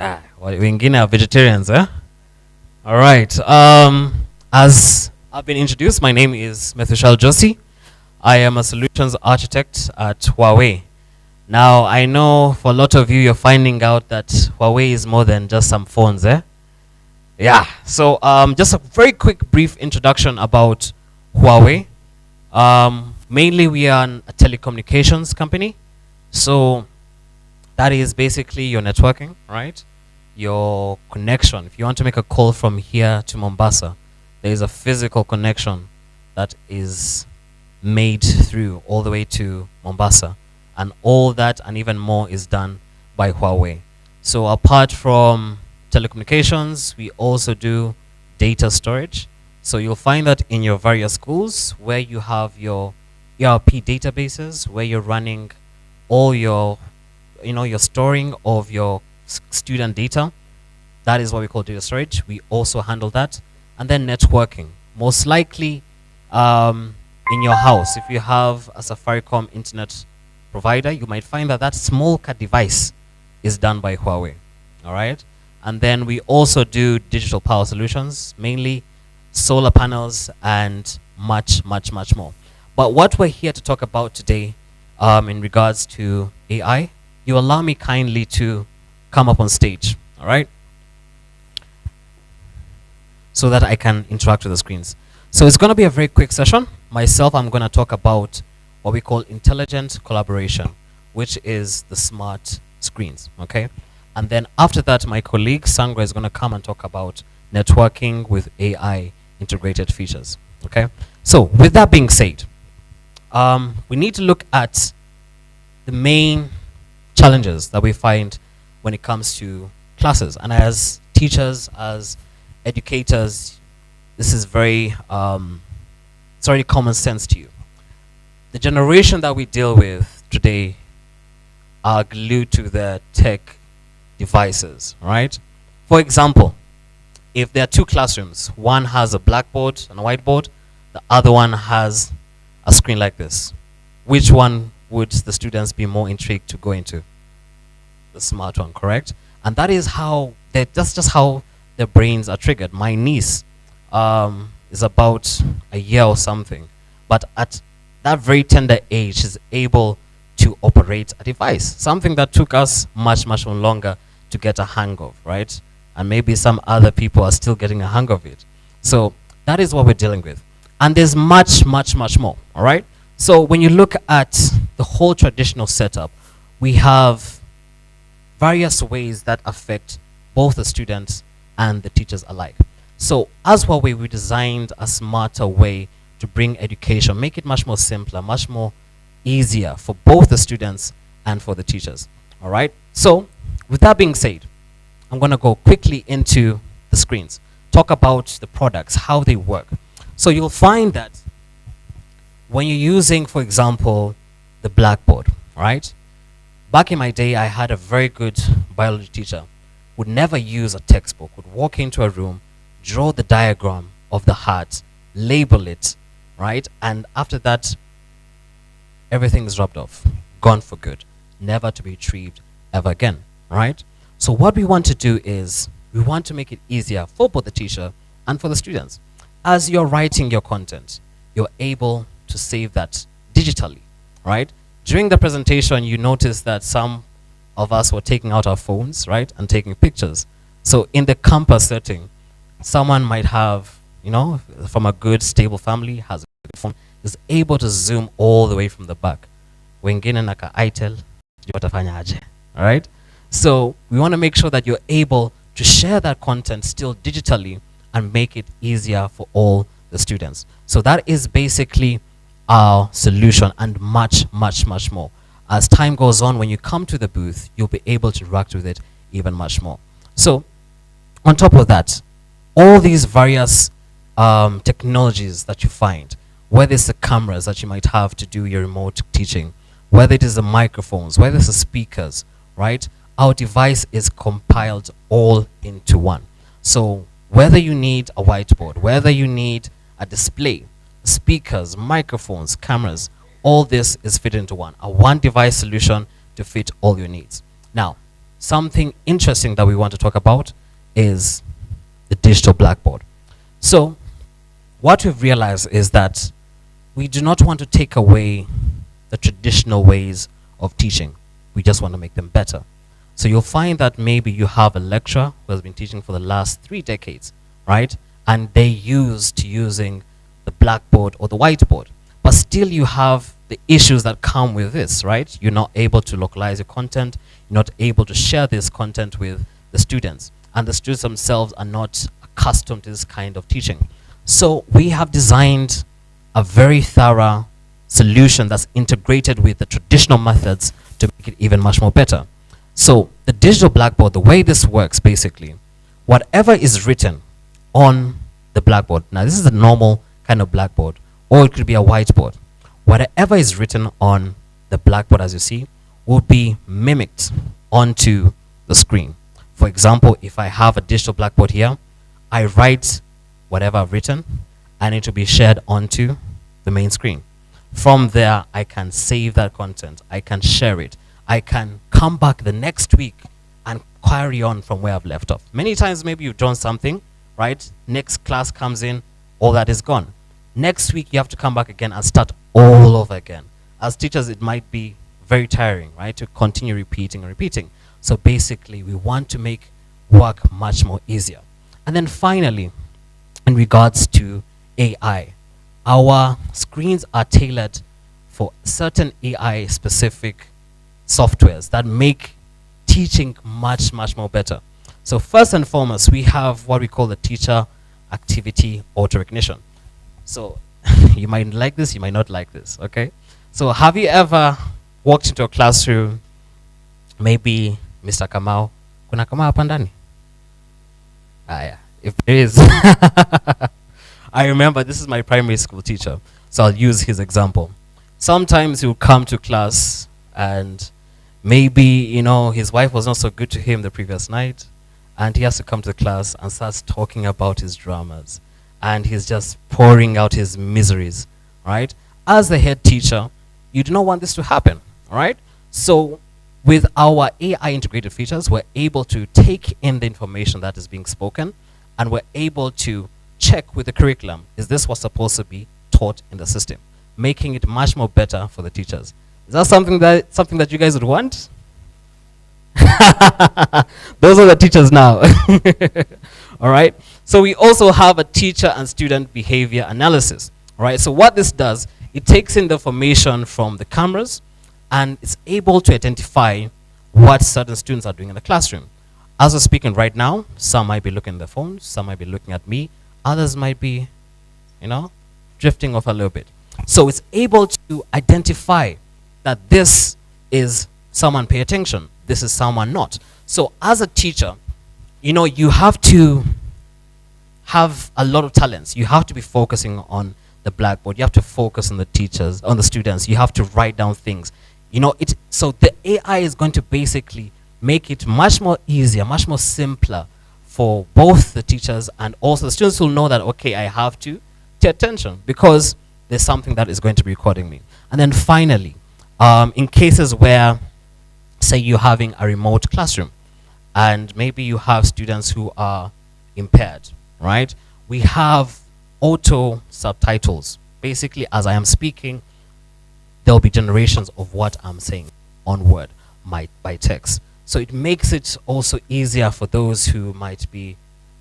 Wengine are vegetarians, eh? All right. As I've been introduced, my name is Methushal Joshi. I am a solutions architect at Huawei. Now, I know for a lot of you, you're finding out that Huawei is more than just some phones, eh? Yeah. So, just a very quick, brief introduction about Huawei. Mainly, we are a telecommunications company. So, that is basically your networking, right? Your connection. If you want to make a call from here to Mombasa, there is a physical connection that is made through all the way to Mombasa. And all that and even more is done by Huawei. So apart from telecommunications, we also do data storage. So you'll find that in your various schools where you have your ERP databases, where you're running all your, your storing of your student data. That is what we call data storage. We also handle that. And then networking. Most likely in your house, if you have a Safaricom internet provider, you might find that that small cat device is done by Huawei. All right. And then we also do digital power solutions, mainly solar panels and much, much, much more. But what we're here to talk about today in regards to AI, you allow me kindly to come up on stage, all right? So that I can interact with the screens. So it's going to be a very quick session. Myself, I'm going to talk about what we call intelligent collaboration, which is the smart screens, okay? And then after that, my colleague Sangra is going to come and talk about networking with AI integrated features, okay? So with that being said, we need to look at the main challenges that we find when it comes to classes. And as teachers, as educators, this is very, it's already common sense to you. The generation that we deal with today are glued to their tech devices, right? For example, if there are two classrooms, one has a blackboard and a whiteboard, the other one has a screen like this. Which one would the students be more intrigued to go into? The smart one, correct? And that is how, that's just how their brains are triggered. My niece is about a year or something, but at that very tender age, she's able to operate a device, something that took us much, much longer to get a hang of, right? And maybe some other people are still getting a hang of it. So that is what we're dealing with. And there's much, much, much more, all right? So when you look at the whole traditional setup, we have various ways that affect both the students and the teachers alike. So as Huawei, we designed a smarter way to bring education, make it much more simpler, much more easier for both the students and for the teachers, all right? So with that being said, I'm going to go quickly into the screens, talk about the products, how they work. So you'll find that when you're using, for example, the blackboard, right? Back in my day, I had a very good biology teacher, would never use a textbook, would walk into a room, draw the diagram of the heart, label it, right? And after that, everything is rubbed off, gone for good, never to be retrieved ever again, right? So what we want to do is we want to make it easier for both the teacher and for the students. As you're writing your content, you're able to save that digitally, right? During the presentation, you notice that some of us were taking out our phones, right, and taking pictures. So in the campus setting, someone might have, from a good, stable family, has a good phone, is able to zoom all the way from the back. Wengine naka itel, watafanya aje, all right? So we want to make sure that you're able to share that content still digitally and make it easier for all the students. So that is basically our solution and much, much, much more. As time goes on, when you come to the booth, you'll be able to interact with it even much more. So on top of that, all these various technologies that you find, whether it's the cameras that you might have to do your remote teaching, whether it is the microphones, whether it's the speakers, right? Our device is compiled all into one. So whether you need a whiteboard, whether you need a display, speakers, microphones, cameras, all this is fit into one. A one device solution to fit all your needs. Now, something interesting that we want to talk about is the digital blackboard. So what we've realized is that we do not want to take away the traditional ways of teaching. We just want to make them better. So you'll find that maybe you have a lecturer who has been teaching for the last 3 decades, right? And they used to using the blackboard or the whiteboard. But still you have the issues that come with this, right? You're not able to localize your content. You're not able to share this content with the students. And the students themselves are not accustomed to this kind of teaching. So we have designed a very thorough solution that's integrated with the traditional methods to make it even much more better. So the digital blackboard, the way this works basically, whatever is written on the blackboard, now this is a normal kind of blackboard, or it could be a whiteboard. Whatever is written on the blackboard, as you see, will be mimicked onto the screen. For example, if I have a digital blackboard here, I write whatever I've written, and it will be shared onto the main screen. From there, I can save that content. I can share it. I can come back the next week and carry on from where I've left off. Many times, maybe you've done something, right? Next class comes in, all that is gone. Next week, you have to come back again and start all over again. As teachers, it might be very tiring, right? To continue repeating and repeating. So basically, we want to make work much more easier. And then finally, in regards to AI, our screens are tailored for certain AI specific softwares that make teaching much more better. So first and foremost, we have what we call the teacher activity auto recognition. So you might like this, you might not like this, okay? So have you ever walked into a classroom, maybe Mr. Kamau, kuna Kamau hapa ndani? Yeah, if there is. I remember this is my primary school teacher, so I'll use his example. Sometimes he'll come to class and maybe, you know, his wife was not so good to him the previous night, and he has to come to the class and starts talking about his dramas, and he's just pouring out his miseries, right? As the head teacher, you do not want this to happen, all right? So with our AI integrated features, we're able to take in the information that is being spoken, and we're able to check with the curriculum, is this what's supposed to be taught in the system, making it much more better for the teachers. Is that something that you guys would want? Those are the teachers now. All right. So we also have a teacher and student behavior analysis. All right. So what this does, it takes in the information from the cameras, and it's able to identify what certain students are doing in the classroom. As we're speaking right now, some might be looking at their phones, some might be looking at me, others might be, you know, drifting off a little bit. So it's able to identify that this is someone pay attention, this is someone not. So as a teacher, you know, you have to have a lot of talents. You have to be focusing on the blackboard. You have to focus on the teachers, on the students. You have to write down things. You know, so the AI is going to basically make it much more easier, much more simpler for both the teachers and also the students will know that, okay, I have to pay attention because there's something that is going to be recording me. And then finally, in cases where, say you're having a remote classroom and maybe you have students who are impaired, right? We have auto subtitles. Basically, as I am speaking, there'll be generations of what I'm saying on word by text. So it makes it also easier for those who might be,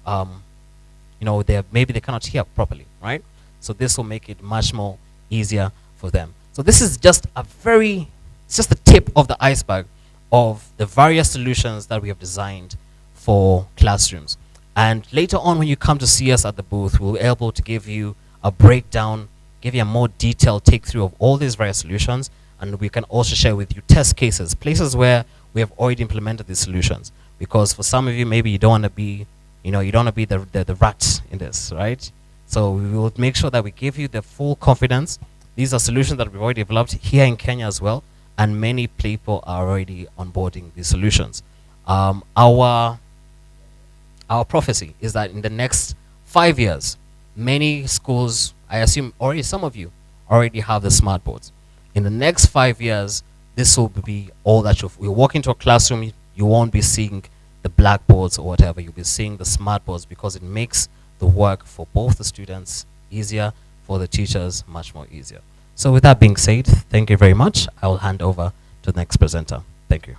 you know, maybe they cannot hear properly, right? So this will make it much more easier for them. So this is just it's just the tip of the iceberg of the various solutions that we have designed for classrooms. And later on, when you come to see us at the booth, we'll be able to give you a breakdown, give you a more detailed take through of all these various solutions, and we can also share with you test cases, places where we have already implemented these solutions. Because for some of you, maybe you don't want to be, you know, you don't want to be the rat in this, right? So we will make sure that we give you the full confidence. These are solutions that we've already developed here in Kenya as well, and many people are already onboarding these solutions. Our prophecy is that in the next 5 years, many schools, I assume already some of you already have the smart boards. In the next 5 years, this will be all that you walk into a classroom, You won't be seeing the blackboards or whatever. You'll be seeing the smart boards because it makes the work for both the students easier, for the teachers much more easier. So with that being said, thank you very much. I will hand over to the next presenter. Thank you.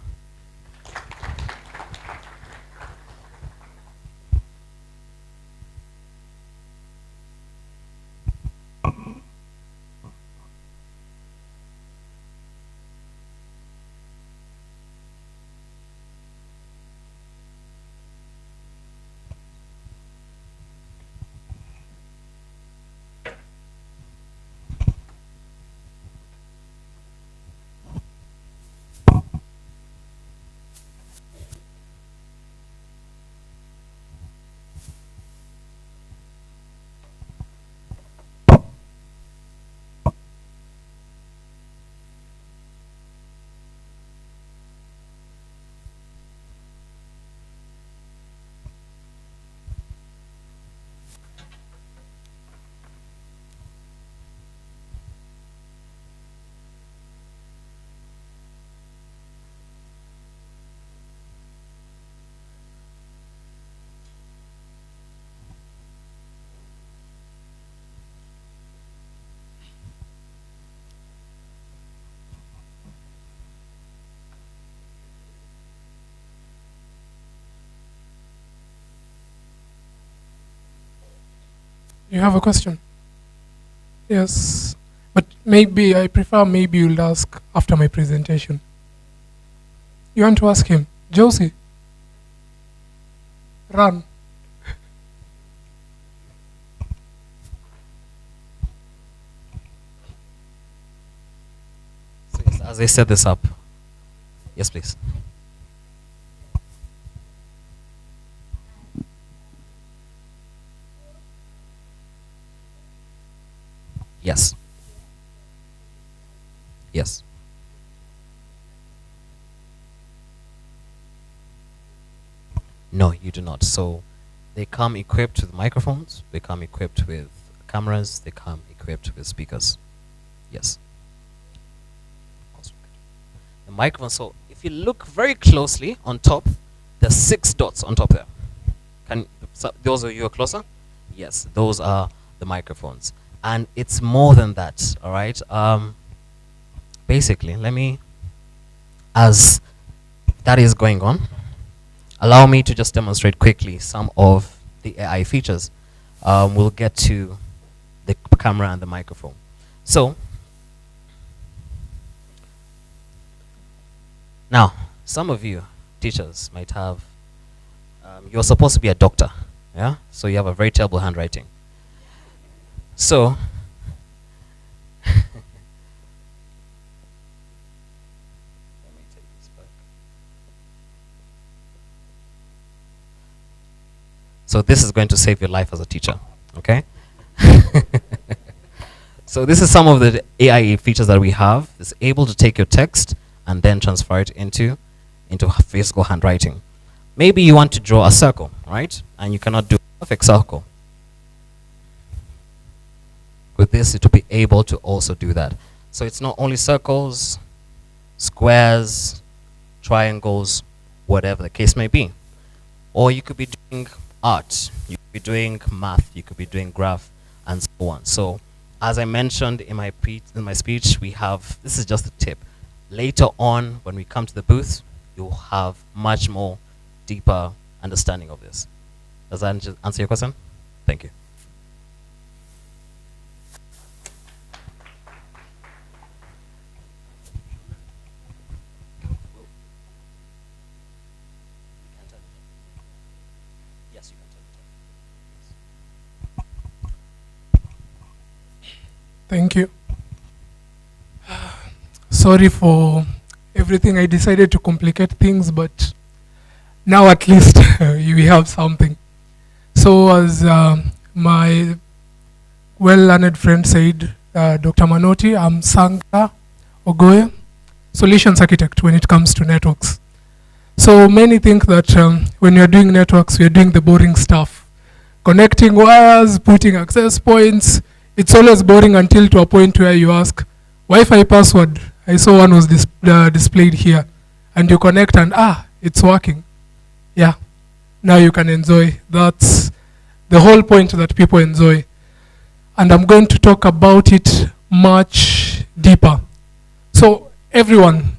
You have a question? Yes, but maybe I prefer maybe you'll ask after my presentation. You want to ask him? Josie, run. So yes, as I set this up, yes, please. Yes. Yes. No, you do not. So they come equipped with microphones, they come equipped with cameras, they come equipped with speakers. Yes. The microphone, so if you look very closely on top, there's 6 dots on top there. Those of you who are closer? Yes, those are the microphones. And it's more than that, all right? Basically, as that is going on, allow me to just demonstrate quickly some of the AI features. We'll get to the camera and the microphone. So, now, some of you teachers might have, you're supposed to be a doctor, yeah? So you have a very terrible handwriting. So, so this is going to save your life as a teacher, okay? So this is some of the AI features that we have. It's able to take your text and then transfer it into physical handwriting. Maybe you want to draw a circle, right? And you cannot do a perfect circle. With this, it will be able to also do that. So it's not only circles, squares, triangles, whatever the case may be. Or you could be doing art, you could be doing math, you could be doing graph, and so on. So as I mentioned in my speech, we have, this is just a tip. Later on, when we come to the booth, you'll have much more deeper understanding of this. Does that answer your question? Thank you. Thank you. Sorry for everything. I decided to complicate things, but now at least we have something. So as my well-learned friend said, Dr. Manotti, I'm Sanga Ogoye, solutions architect when it comes to networks. So many think that when you're doing networks, we're doing the boring stuff. Connecting wires, putting access points. It's always boring until to a point where you ask, Wi-Fi password. I saw one was displayed here. And you connect and it's working. Yeah, now you can enjoy. That's the whole point, that people enjoy. And I'm going to talk about it much deeper. So everyone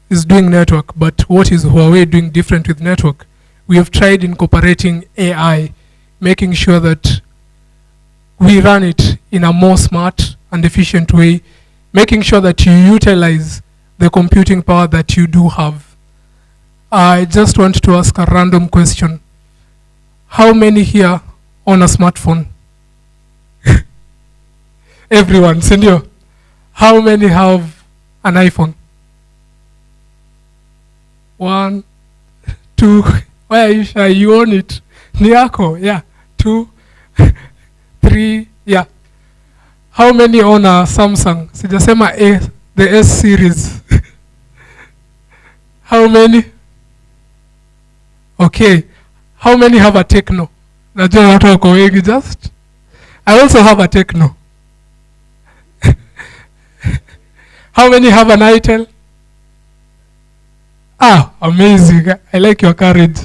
is doing network, but what is Huawei doing different with network? We have tried incorporating AI, making sure that we run it in a more smart and efficient way, making sure that you utilize the computing power that you do have. I just want to ask a random question. How many here own a smartphone? Everyone, Senor. How many have an iPhone? 1, 2. Why are you shy? You own it. Niako, yeah. 2, 3, yeah. How many own a Samsung? Sijasema the S series. How many? Okay. How many have a Tecno? Najua watu wako wengi just. I also have a Tecno. How many have an Itel? Ah, amazing. I like your courage.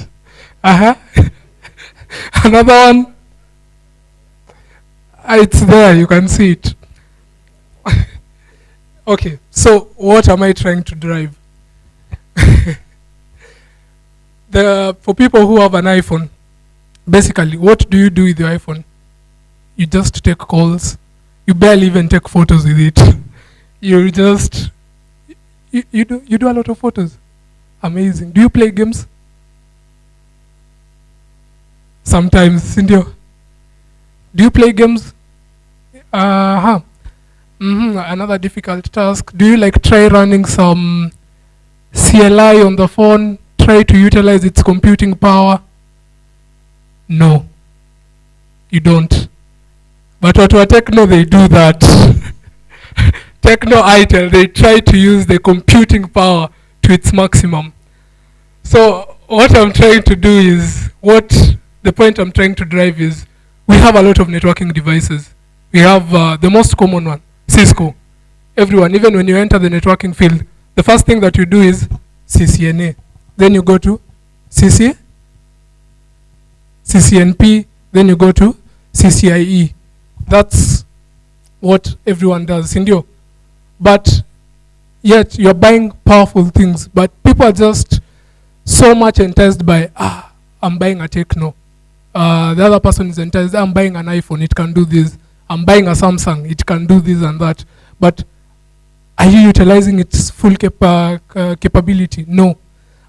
Another one. It's there, you can see it. Okay, so what am I trying to drive? For people who have an iPhone, basically, what do you do with your iPhone? You just take calls. You barely even take photos with it. You just, you do a lot of photos. Amazing. Do you play games? Sometimes, Cindy. Do you play games? Another difficult task. Do you like try running some CLI on the phone? Try to utilize its computing power? No. You don't. But what Tecno, they do that. Tecno Itel, they try to use the computing power to its maximum. So what I'm trying to do is, the point I'm trying to drive is, we have a lot of networking devices. We have the most common one, Cisco. Everyone, even when you enter the networking field, the first thing that you do is CCNA. Then you go to CCNP, then you go to CCIE. That's what everyone does, Indio. But yet you're buying powerful things, but people are just so much enticed by, I'm buying a Tecno. The other person is enticed, I'm buying an iPhone, it can do this. I'm buying a Samsung, it can do this and that. But are you utilizing its full capability? No.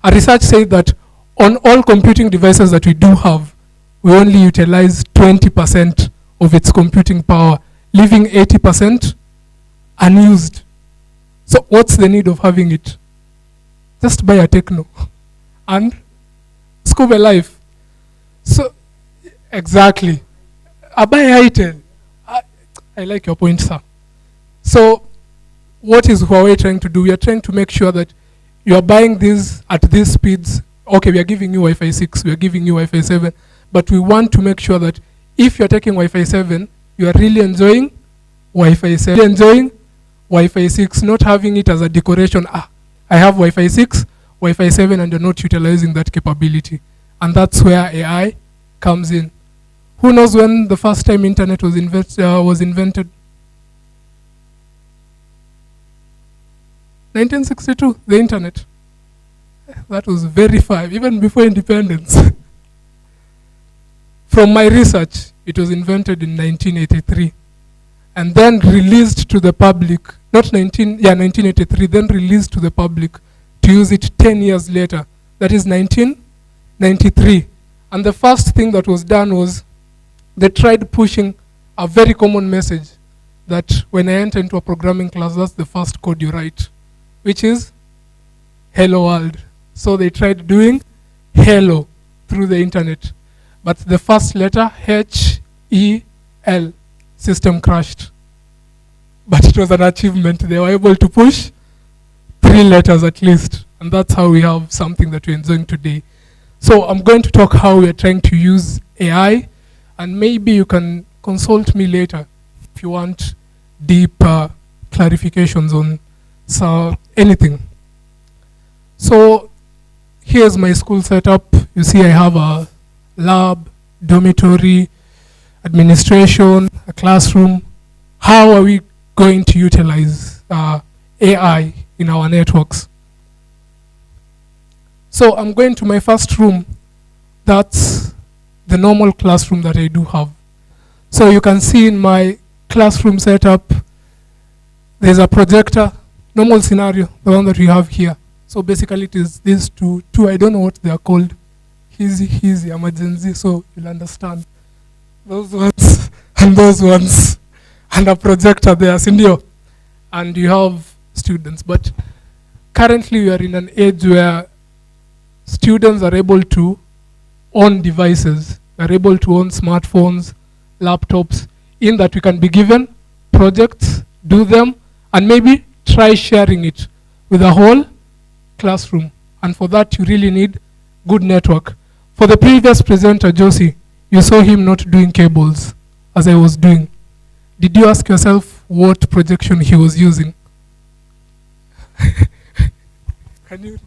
A research says that on all computing devices that we do have, we only utilize 20% of its computing power, leaving 80% unused. So what's the need of having it? Just buy a Tecno and scuba life. So exactly. I buy Itel. I like your point, sir. So what is Huawei trying to do? We are trying to make sure that you are buying these at these speeds. Okay, we are giving you Wi-Fi 6, we are giving you Wi-Fi 7, but we want to make sure that if you're taking Wi-Fi 7, you are really enjoying Wi-Fi 7, enjoying Wi-Fi 6, not having it as a decoration. I have Wi-Fi 6, Wi-Fi 7, and you're not utilizing that capability. And that's where AI comes in. Who knows when the first time internet was invented? 1962, the internet. That was very far, even before independence. From my research, it was invented in 1983 and then released to the public, 1983, then released to the public to use it 10 years later. That is 1993. And the first thing that was done was they tried pushing a very common message that when I enter into a programming class, that's the first code you write, which is hello world. So they tried doing hello through the internet. But the first letter, H-E-L, system crashed. But it was an achievement. They were able to push 3 letters at least. And that's how we have something that we're enjoying today. So I'm going to talk how we're trying to use AI. And maybe you can consult me later if you want deeper clarifications on anything. So here's my school setup. You see I have a lab, dormitory, administration, a classroom. How are we going to utilize AI in our networks? So I'm going to my first room. That's the normal classroom that I do have. So you can see in my classroom setup, there's a projector, normal scenario, the one that we have here. So basically it is these two, I don't know what they are called. He's emergency, so you'll understand. Those ones and those ones, and a projector there, Cindy. And you have students. But currently we are in an age where students are able to own devices, are able to own smartphones, laptops, in that we can be given projects, do them, and maybe try sharing it with the whole classroom. And for that, you really need good network. For the previous presenter, Josie, you saw him not doing cables as I was doing. Did you ask yourself what projection he was using? Can you?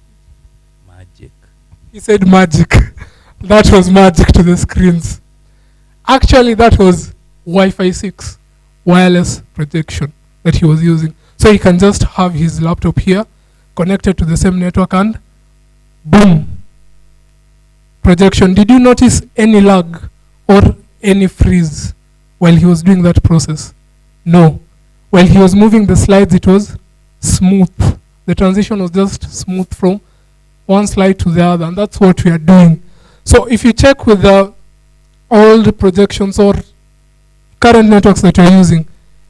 Magic. He said magic. That was magic to the screens. Actually, that was Wi-Fi 6 wireless projection that he was using. So he can just have his laptop here connected to the same network and boom, projection. Did you notice any lag or any freeze while he was doing that process? No. While he was moving the slides, it was smooth. The transition was just smooth from one slide to the other, and that's what we are doing. So if you check with the old projections or current networks that you're using,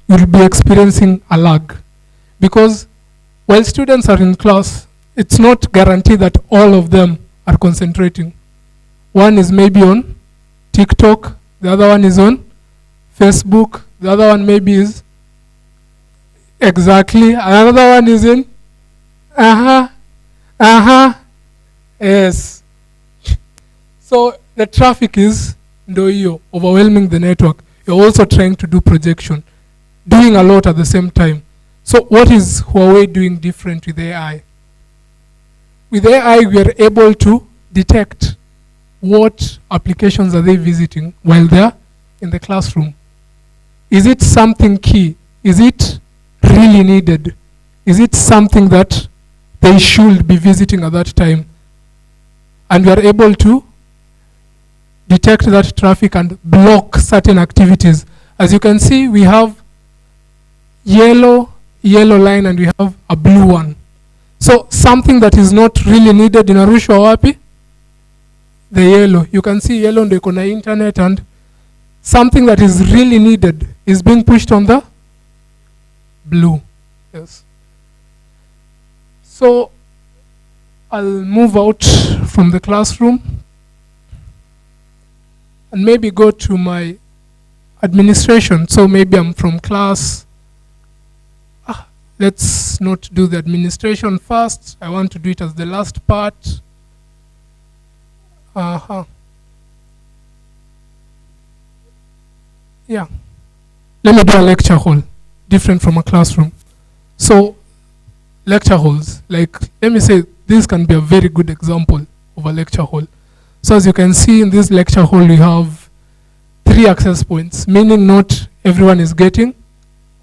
you'll be experiencing a lag. Because while students are in class, it's not guaranteed that all of them are concentrating. One is maybe on TikTok, the other one is on Facebook, the other one maybe is exactly, another one is in yes. So the traffic is overwhelming the network. You're also trying to do projection, doing a lot at the same time. So what is Huawei doing different with AI? With AI, we are able to detect what applications are they visiting while they're in the classroom. Is it something key? Is it really needed? Is it something that they should be visiting at that time? And we are able to detect that traffic and block certain activities. As you can see, we have yellow line and we have a blue one. So something that is not really needed in Arusha wapi? The yellow. You can see yellow on the corner internet, and something that is really needed is being pushed on the blue. Yes. So I'll move out from the classroom and maybe go to my administration. So maybe I'm from class. Let's not do the administration first. I want to do it as the last part. Yeah. Let me do a lecture hall, different from a classroom. So lecture halls, like, let me say, this can be a very good example of a lecture hall. So as you can see in this lecture hall, we have 3 access points, meaning not everyone is getting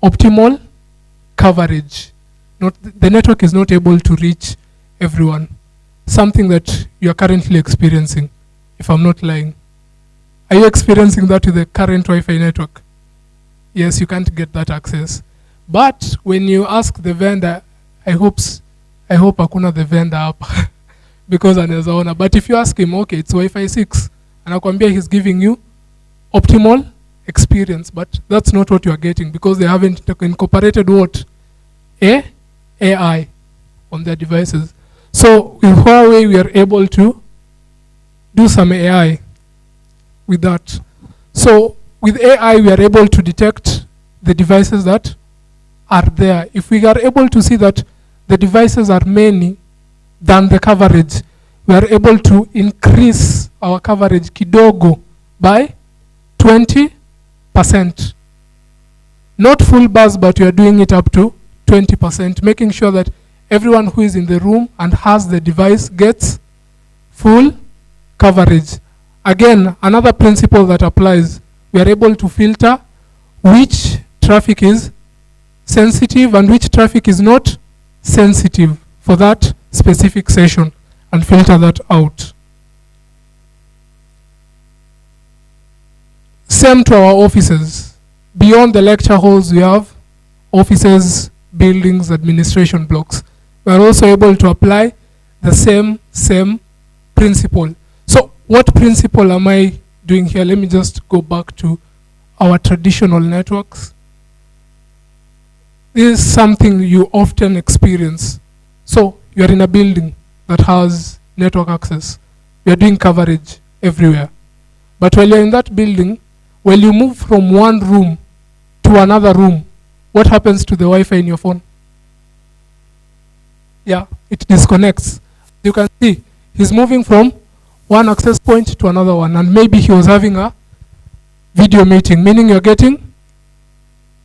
optimal coverage. The network is not able to reach everyone. Something that you are currently experiencing, if I'm not lying. Are you experiencing that with the current Wi-Fi network? Yes, you can't get that access. But when you ask the vendor, I hope hakuna the vendor up because anaweza ona. But if you ask him, okay, it's Wi-Fi 6, anakuambia he's giving you optimal experience, but that's not what you are getting because they haven't incorporated what? AI on their devices. So with Huawei, we are able to do some AI with that. So with AI, we are able to detect the devices that are there. If we are able to see that the devices are many than the coverage, we are able to increase our coverage kidogo by 20%. Not full buzz, but we are doing it up to 20%, making sure that everyone who is in the room and has the device gets full coverage. Again, another principle that applies, we are able to filter which traffic is sensitive and which traffic is not sensitive for that specific session and filter that out. Same to our offices. Beyond the lecture halls, we have offices, buildings, administration blocks. We are also able to apply the same principle. So what principle am I doing here? Let me just go back to our traditional networks. This is something you often experience. So you are in a building that has network access. You are doing coverage everywhere. But while you're in that building, when you move from one room to another room, what happens to the Wi-Fi in your phone? Yeah, it disconnects. You can see he's moving from one access point to another one, and maybe he was having a video meeting, meaning you're getting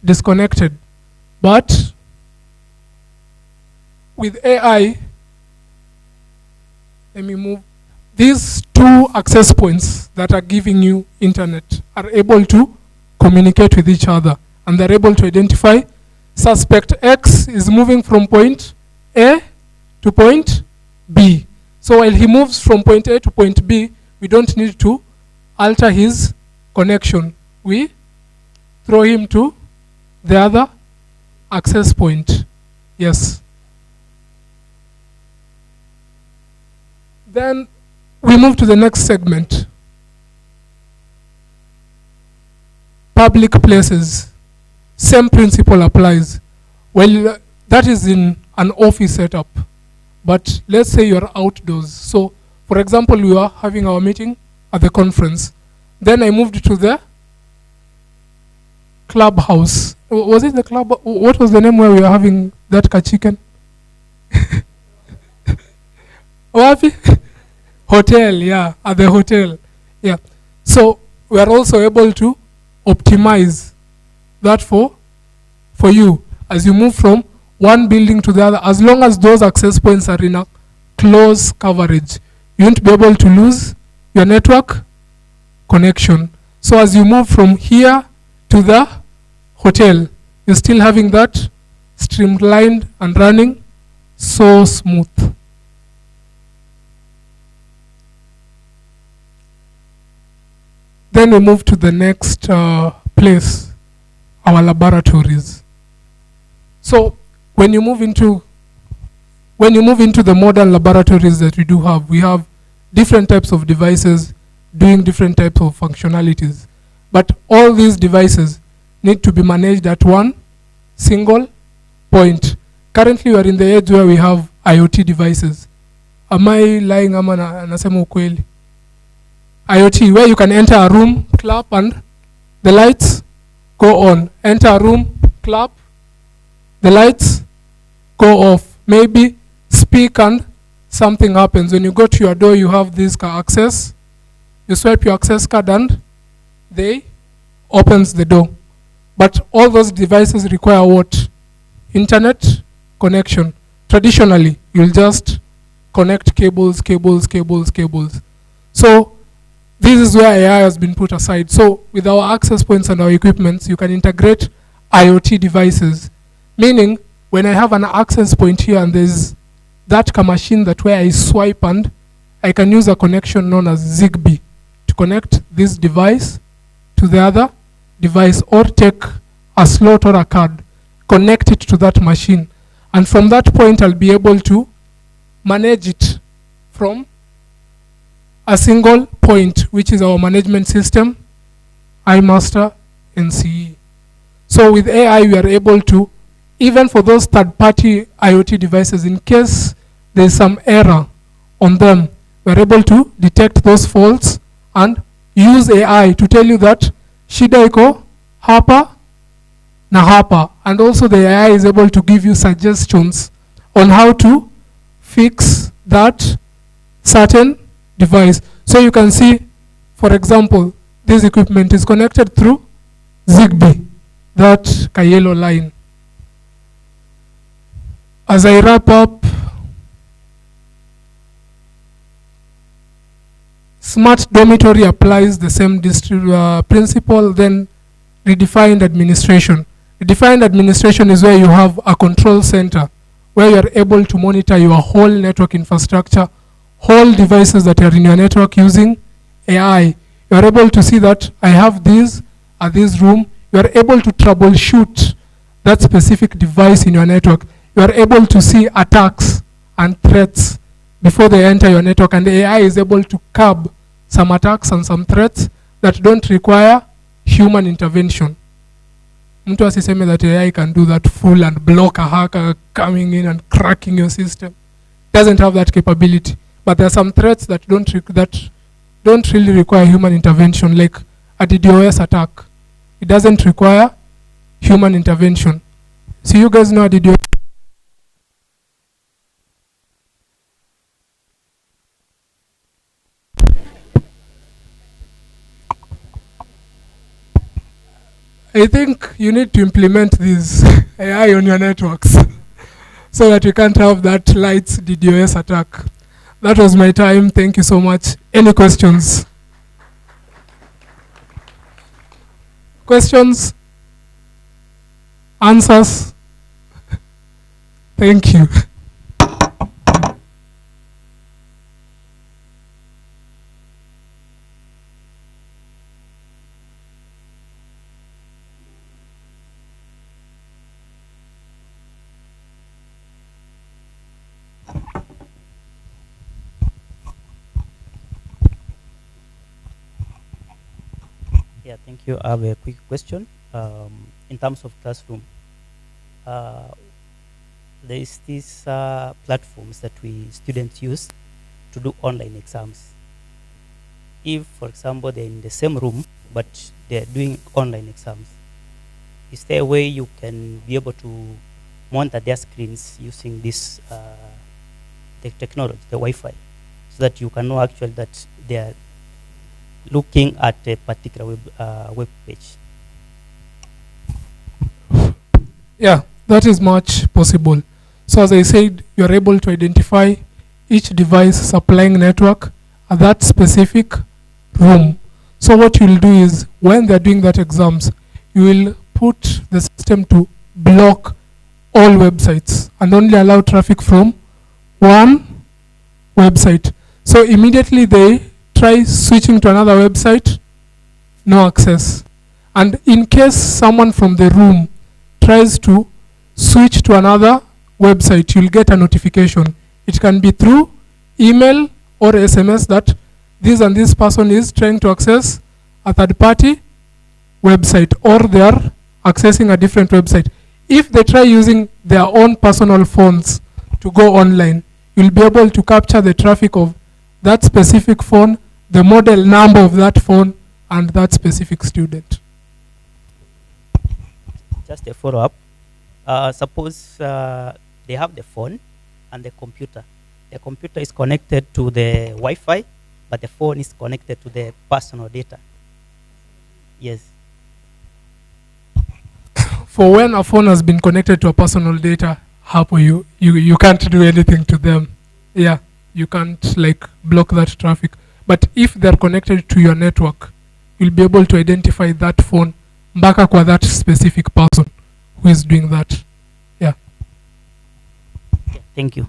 disconnected. But with AI, let me move. These two access points that are giving you internet are able to communicate with each other, and they're able to identify suspect X is moving from point A to point B. So while he moves from point A to point B, we don't need to alter his connection. We throw him to the other access point. Yes. Then we move to the next segment. Public places. Same principle applies. Well, that is in an office setup. But let's say you're outdoors. So, for example, we are having our meeting at the conference. Then I moved to the clubhouse. Was it the club? What was the name where we were having that chicken? Wapi? Hotel, yeah, at the hotel. Yeah. So we are also able to optimize that for you as you move from one building to the other. As long as those access points are in a close coverage, you won't be able to lose your network connection. So as you move from here to the hotel, you're still having that streamlined and running so smooth. Then we move to the next place, our laboratories. So when you move into the modern laboratories that we do have, we have different types of devices doing different types of functionalities. But all these devices need to be managed at one single point. Currently, we are in the age where we have IoT devices. Am I lying? Ama nasema ukweli? IoT, where you can enter a room, clap, and the lights go on. Enter a room, clap, the lights go off. Maybe speak and something happens. When you go to your door, you have this access. You swipe your access card and they opens the door. But all those devices require what? Internet connection. Traditionally, you'll just connect cables. So this is where AI has been put aside. So with our access points and our equipments, you can integrate IoT devices. Meaning, when I have an access point here and there's that machine that where I swipe and I can use a connection known as Zigbee to connect this device to the other device, or take a slot or a card, connect it to that machine. And from that point, I'll be able to manage it from a single point, which is our management system, iMaster NCE. So with AI, we are able to, even for those third-party IoT devices, in case there's some error on them, we're able to detect those faults and use AI to tell you that shida iko hapa na hapa. And also the AI is able to give you suggestions on how to fix that certain device. So you can see, for example, this equipment is connected through Zigbee, that yellow line. As I wrap up, Smart dormitory applies the same principle. Then redefined administration. Redefined administration is where you have a control center where you are able to monitor your whole network infrastructure, whole devices that are in your network using AI. You are able to see that I have these at this room. You are able to troubleshoot that specific device in your network. You are able to see attacks and threats before they enter your network, and the AI is able to curb some attacks and some threats that don't require human intervention. Mtu asiseme that AI can do that full and block a hacker coming in and cracking your system. Doesn't have that capability. But there are some threats that don't really require human intervention, like a DDoS attack. It doesn't require human intervention. So you guys know a DDoS. I think you need to implement this AI on your networks so that you can't have that lights DDoS attack. That was my time. Thank you so much. Any questions? Questions? Answers? Thank you. Yeah, thank you. I have a quick question. In terms of classroom, there is these platforms that we students use to do online exams. If, for example, they're in the same room, but they're doing online exams, is there a way you can be able to monitor their screens using this the technology, the Wi-Fi, so that you can know actually that they are looking at a particular web page? Yeah, that is much possible. So as I said, you're able to identify each device supplying network at that specific room. So what you'll do is, when they're doing that exams, you will put the system to block all websites and only allow traffic from one website. So immediately they try switching to another website, no access. And in case someone from the room tries to switch to another website, you'll get a notification. It can be through email or SMS that this and this person is trying to access a third-party website, or they are accessing a different website. If they try using their own personal phones to go online, you'll be able to capture the traffic of that specific phone, the model number of that phone, and that specific student. Just a follow-up. Suppose they have the phone and the computer. The computer is connected to the Wi-Fi, but the phone is connected to the personal data. Yes. For when a phone has been connected to a personal data, you can't do anything to them. Yeah, you can't like block that traffic. But if they're connected to your network, you'll be able to identify that phone mpaka kwa that specific person who is doing that. Yeah. Thank you.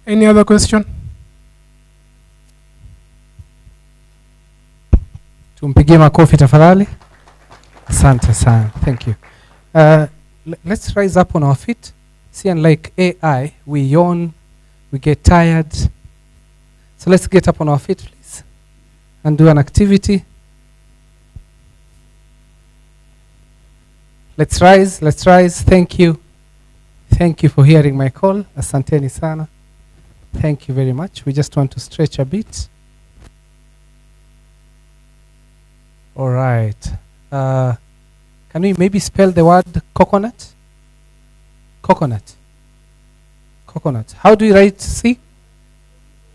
Any other question? Tumpigie makofi tafadhali. Asante sana. Thank you. Let's rise up on our feet. See, unlike AI, we yawn, we get tired. So let's get up on our feet, please, and do an activity. Let's rise, let's rise. Thank you. Thank you for hearing my call. Asanteni sana. Thank you very much. We just want to stretch a bit. All right. Can we maybe spell the word coconut? Coconut. Coconut. How do you write C?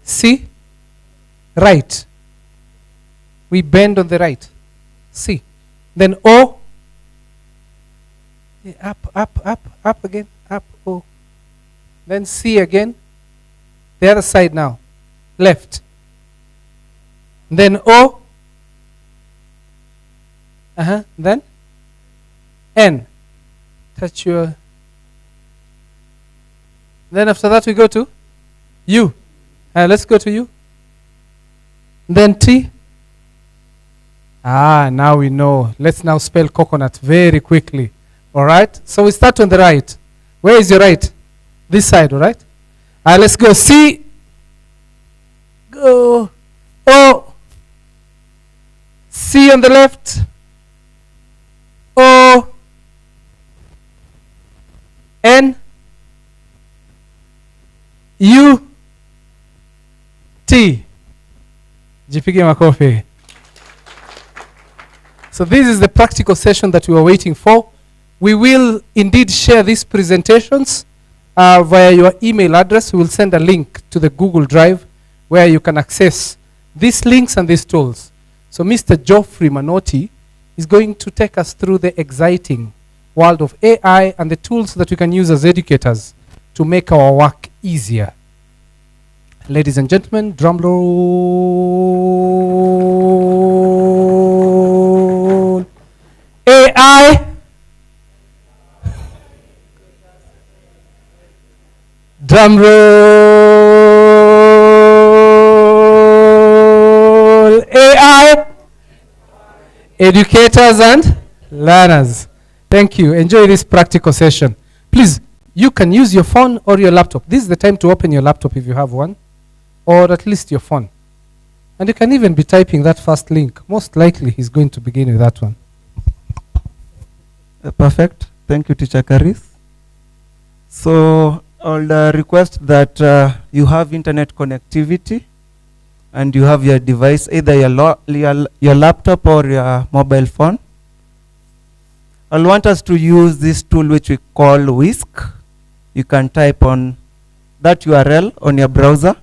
C? Right. We bend on the right. C. Then O. Yeah, up again. Up, O. Then C again. The other side now. left. Then O. Then N. Touch your. Then after that we go to U. Let's go to U. Then T. Now we know. Let's now spell coconut very quickly. All right. So we start on the right. Where is your right? This side, all right? Let's go. C. Go. O. C on the left. O. N. U. T. Jipige makofi. So this is the practical session that we were waiting for. We will indeed share these presentations via your email address. We will send a link to the Google Drive where you can access these links and these tools. So Mr. Geoffrey Manotti is going to take us through the exciting world of AI and the tools that we can use as educators to make our work easier. Ladies and gentlemen, drum roll. AI. Drum roll. AI. Educators and learners. Thank you. Enjoy this practical session. Please, you can use your phone or your laptop. This is the time to open your laptop if you have one, or at least your phone. And you can even be typing that first link. Most likely he's going to begin with that one. Perfect. Thank you, Teacher Karis. So I'll request that you have internet connectivity and you have your device, either your laptop or your mobile phone. I'll want us to use this tool which we call Whisk. You can type on that URL on your browser,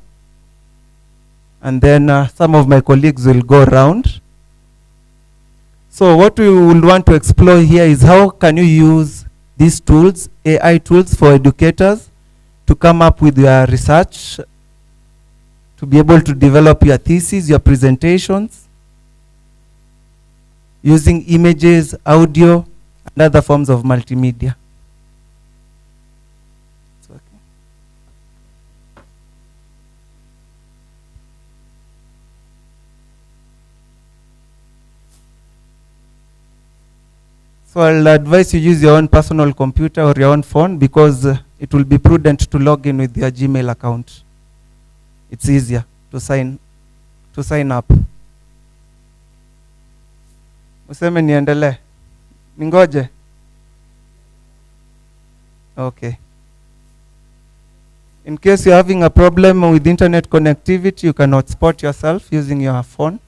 and then some of my colleagues will go around. So what we will want to explore here is how can you use these tools, AI tools for educators, to come up with your research, to be able to develop your thesis, your presentations, using images, audio, and other forms of multimedia. So I'll advise you use your own personal computer or your own phone, because it will be prudent to log in with your Gmail account. It's easier to sign up. Useme niendelee? Ningoje? Okay. In case you're having a problem with internet connectivity, you can hotspot yourself using your phone.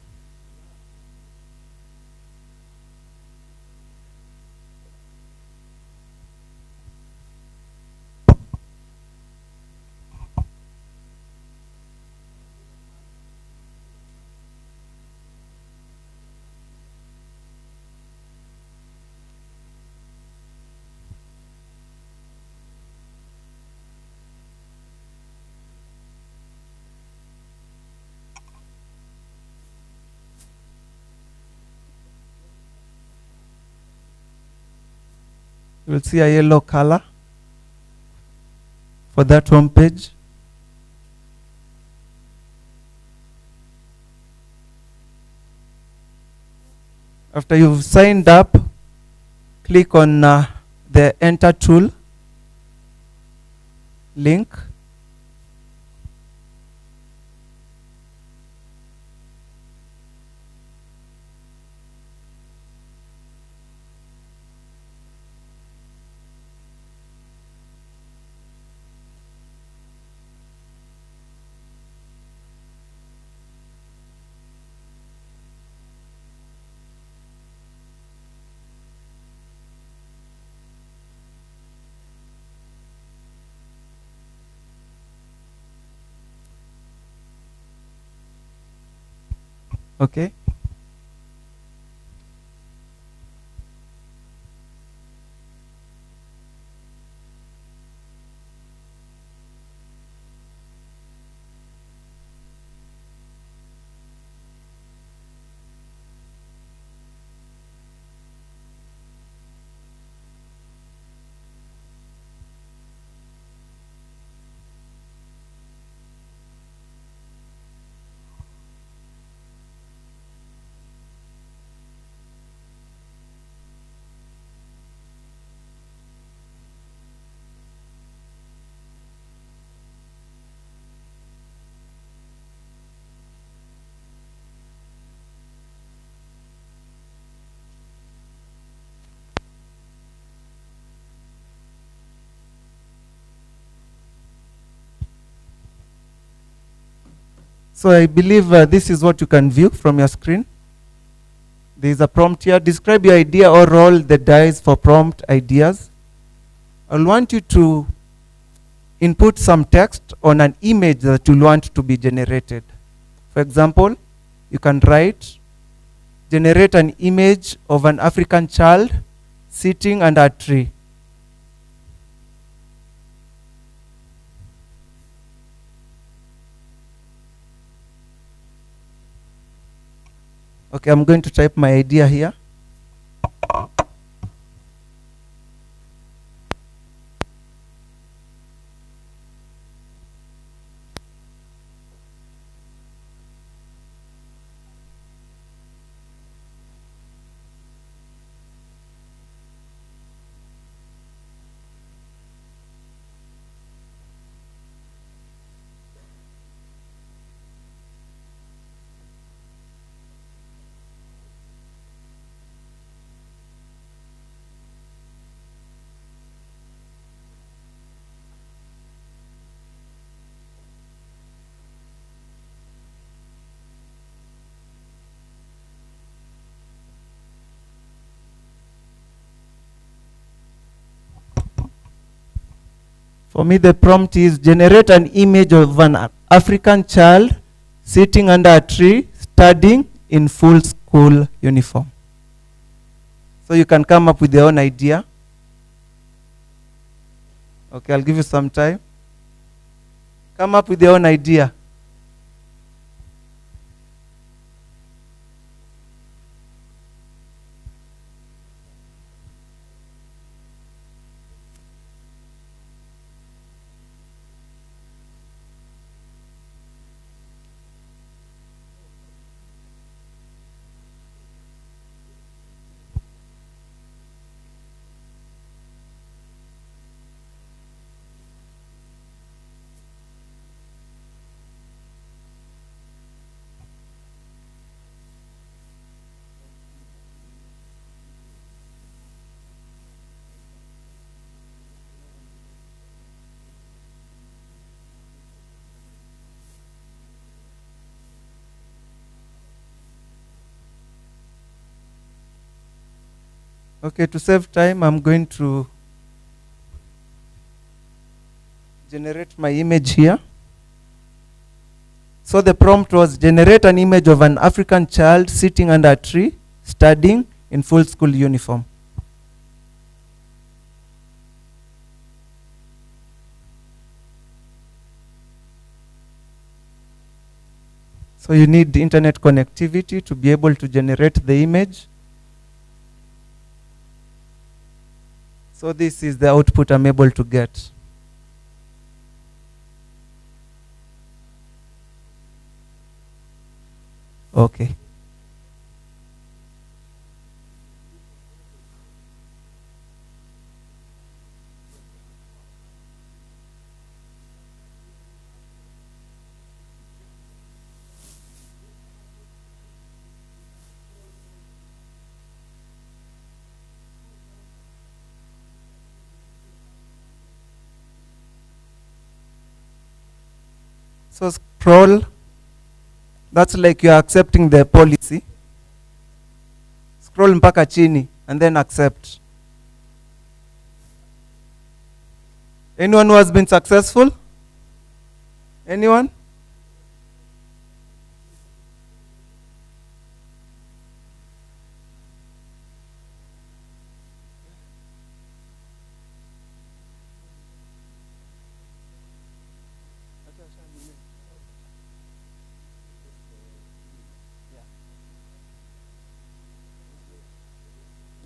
You will see a yellow color for that home page. After you've signed up, click on the Enter tool link. Okay. So I believe this is what you can view from your screen. There is a prompt here. Describe your idea or roll the dice for prompt ideas. I'll want you to input some text on an image that you want to be generated. For example, you can write, generate an image of an African child sitting under a tree. Okay, I'm going to type my idea here. For me, the prompt is generate an image of an African child sitting under a tree, studying in full school uniform. So you can come up with your own idea. Okay, I'll give you some time. Come up with your own idea. Okay, to save time, I'm going to generate my image here. So the prompt was generate an image of an African child sitting under a tree, studying in full school uniform. So you need the internet connectivity to be able to generate the image. So this is the output I'm able to get. Okay. So scroll, that's like you're accepting the policy. Scroll mpaka chini and then accept. Anyone who has been successful? Anyone?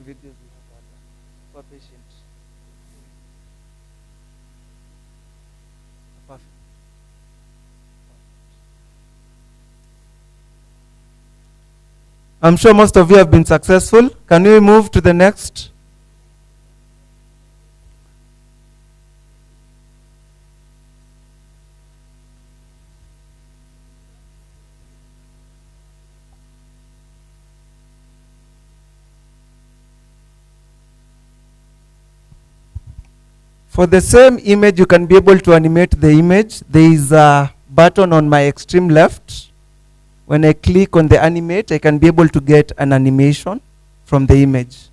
Videos we have for patients. Perfect. I'm sure most of you have been successful. Can we move to the next? For the same image, you can be able to animate the image. There is a button on my extreme left. When I click on the animate, I can be able to get an animation from the image.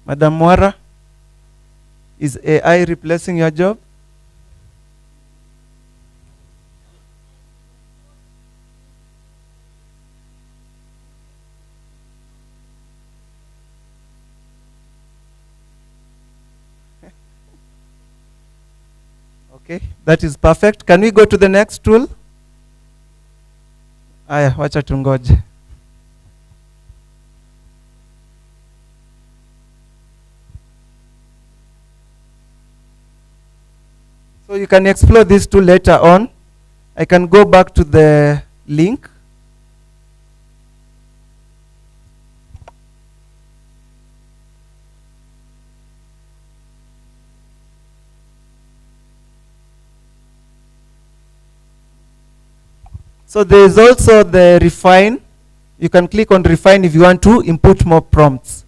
Madam Mwara, is AI replacing your job? Okay, that is perfect. Can we go to the next tool? Aya, wacha tungoje. So you can explore this tool later on. I can go back to the link. So there is also the refine. You can click on refine if you want to input more prompts.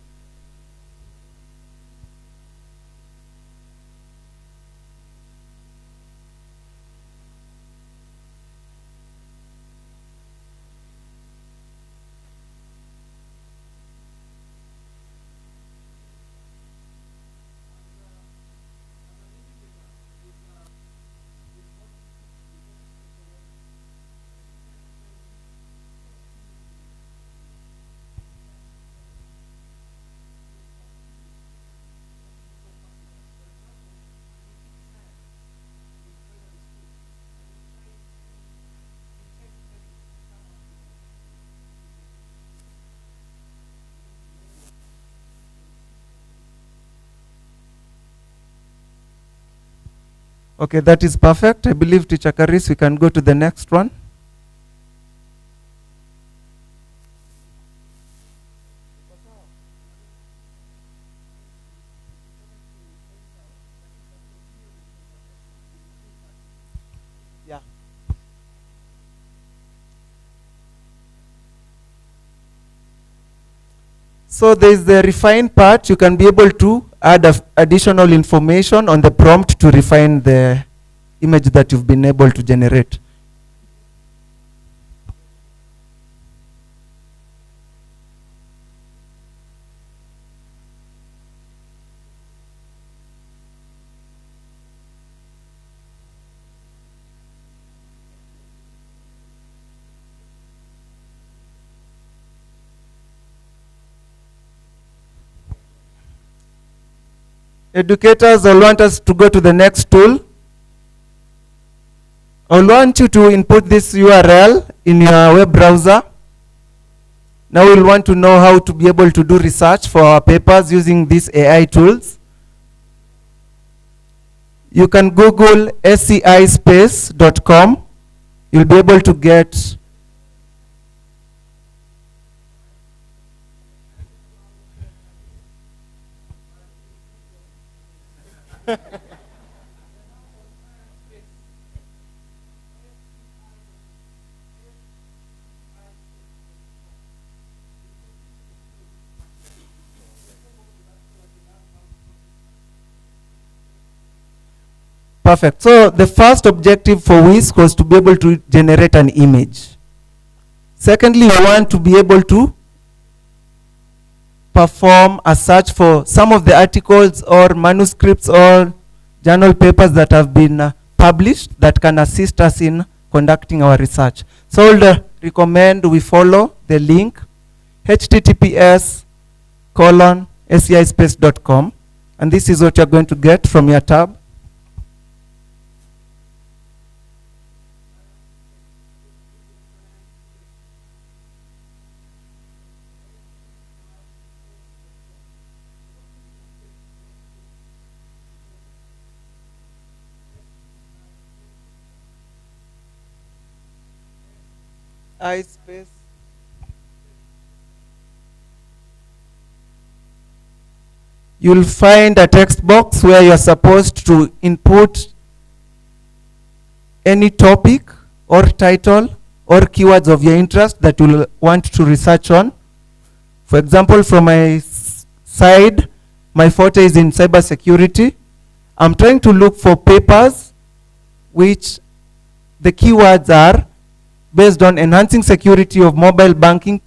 Okay, that is perfect. I believe, Teacher Karis, we can go to the next one. Yeah. So there is the refine part. You can be able to add additional information on the prompt to refine the image that you've been able to generate. Educators, I want us to go to the next tool. I want you to input this URL in your web browser. Now we'll want to know how to be able to do research for our papers using these AI tools. You can Google scispace.com. You'll be able to get perfect. So the first objective for WISC was to be able to generate an image. Secondly, we want to be able to perform a search for some of the articles or manuscripts or journal papers that have been published that can assist us in conducting our research. So I would recommend we follow the link https://scispace.com, and this is what you're going to get from your tab. iSpace. You'll find a text box where you're supposed to input any topic or title or keywords of your interest that you'll want to research on. For example, from my side, my forte is in cybersecurity. I'm trying to look for papers which the keywords are based on enhancing security of mobile banking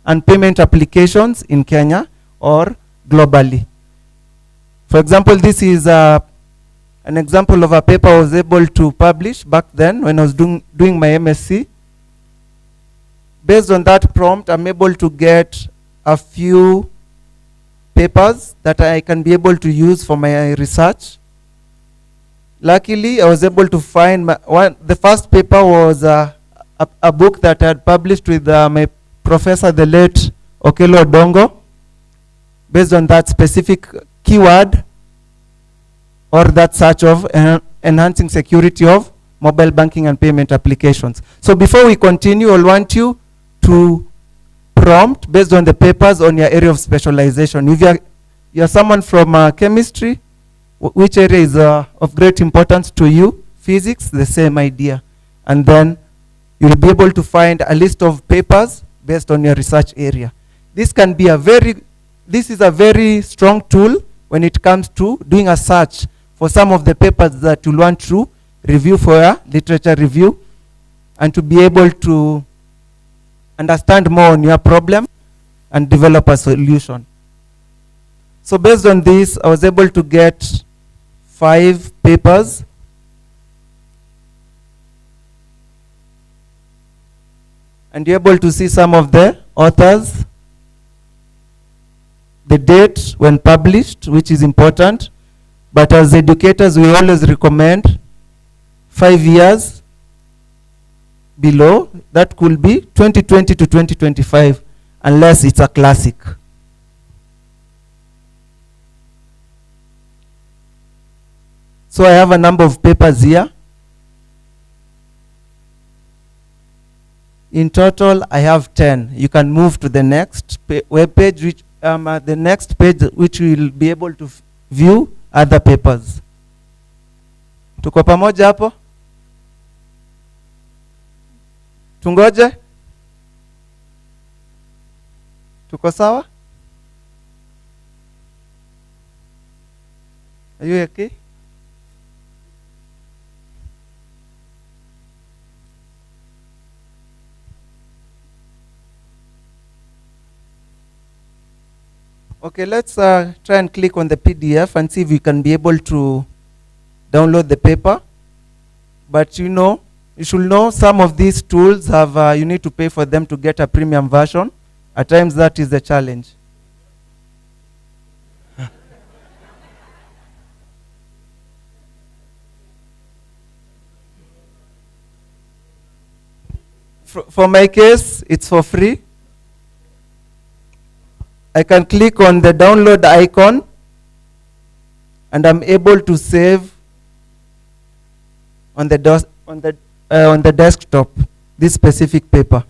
and payment applications in Kenya or globally. For example, this is an example of a paper I was able to publish back then when I was doing my MSc. Based on that prompt, I'm able to get a few papers that I can be able to use for my research. Luckily, I was able to find the first paper was a book that I had published with my professor, the late Okelo Odongo, based on that specific keyword or that search of enhancing security of mobile banking and payment applications. So before we continue, I'll want you to prompt based on the papers on your area of specialization. If you're someone from chemistry, which area is of great importance to you? Physics, the same idea. And then you'll be able to find a list of papers based on your research area. This is a very strong tool when it comes to doing a search for some of the papers that you'll want to review for a literature review and to be able to understand more on your problem and develop a solution. So based on this, I was able to get 5 papers. And you're able to see some of the authors, the date when published, which is important. But as educators, we always recommend 5 years below. That could be 2020 to 2025, unless it's a classic. So I have a number of papers here. In total, I have 10. You can move to the next web page, which the next page, which will be able to view other papers. Tuko pamoja hapo? Tungoje? Tuko sawa? Are you okay? Okay, let's try and click on the PDF and see if we can be able to download the paper. But you should know some of these tools have, you need to pay for them to get a premium version. At times that is the challenge. For my case, it's for free. I can click on the download icon and I'm able to save on the desktop this specific paper.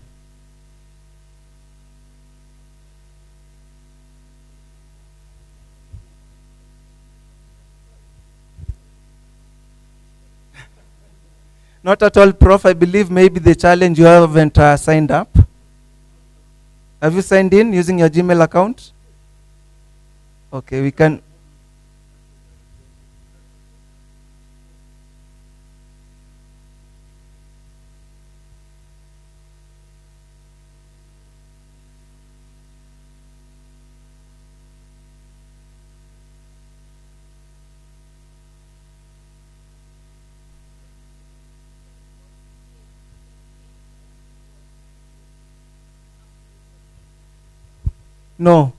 Not at all, Prof. I believe maybe the challenge you haven't signed up. Have you signed in using your Gmail account? Okay, we can. No,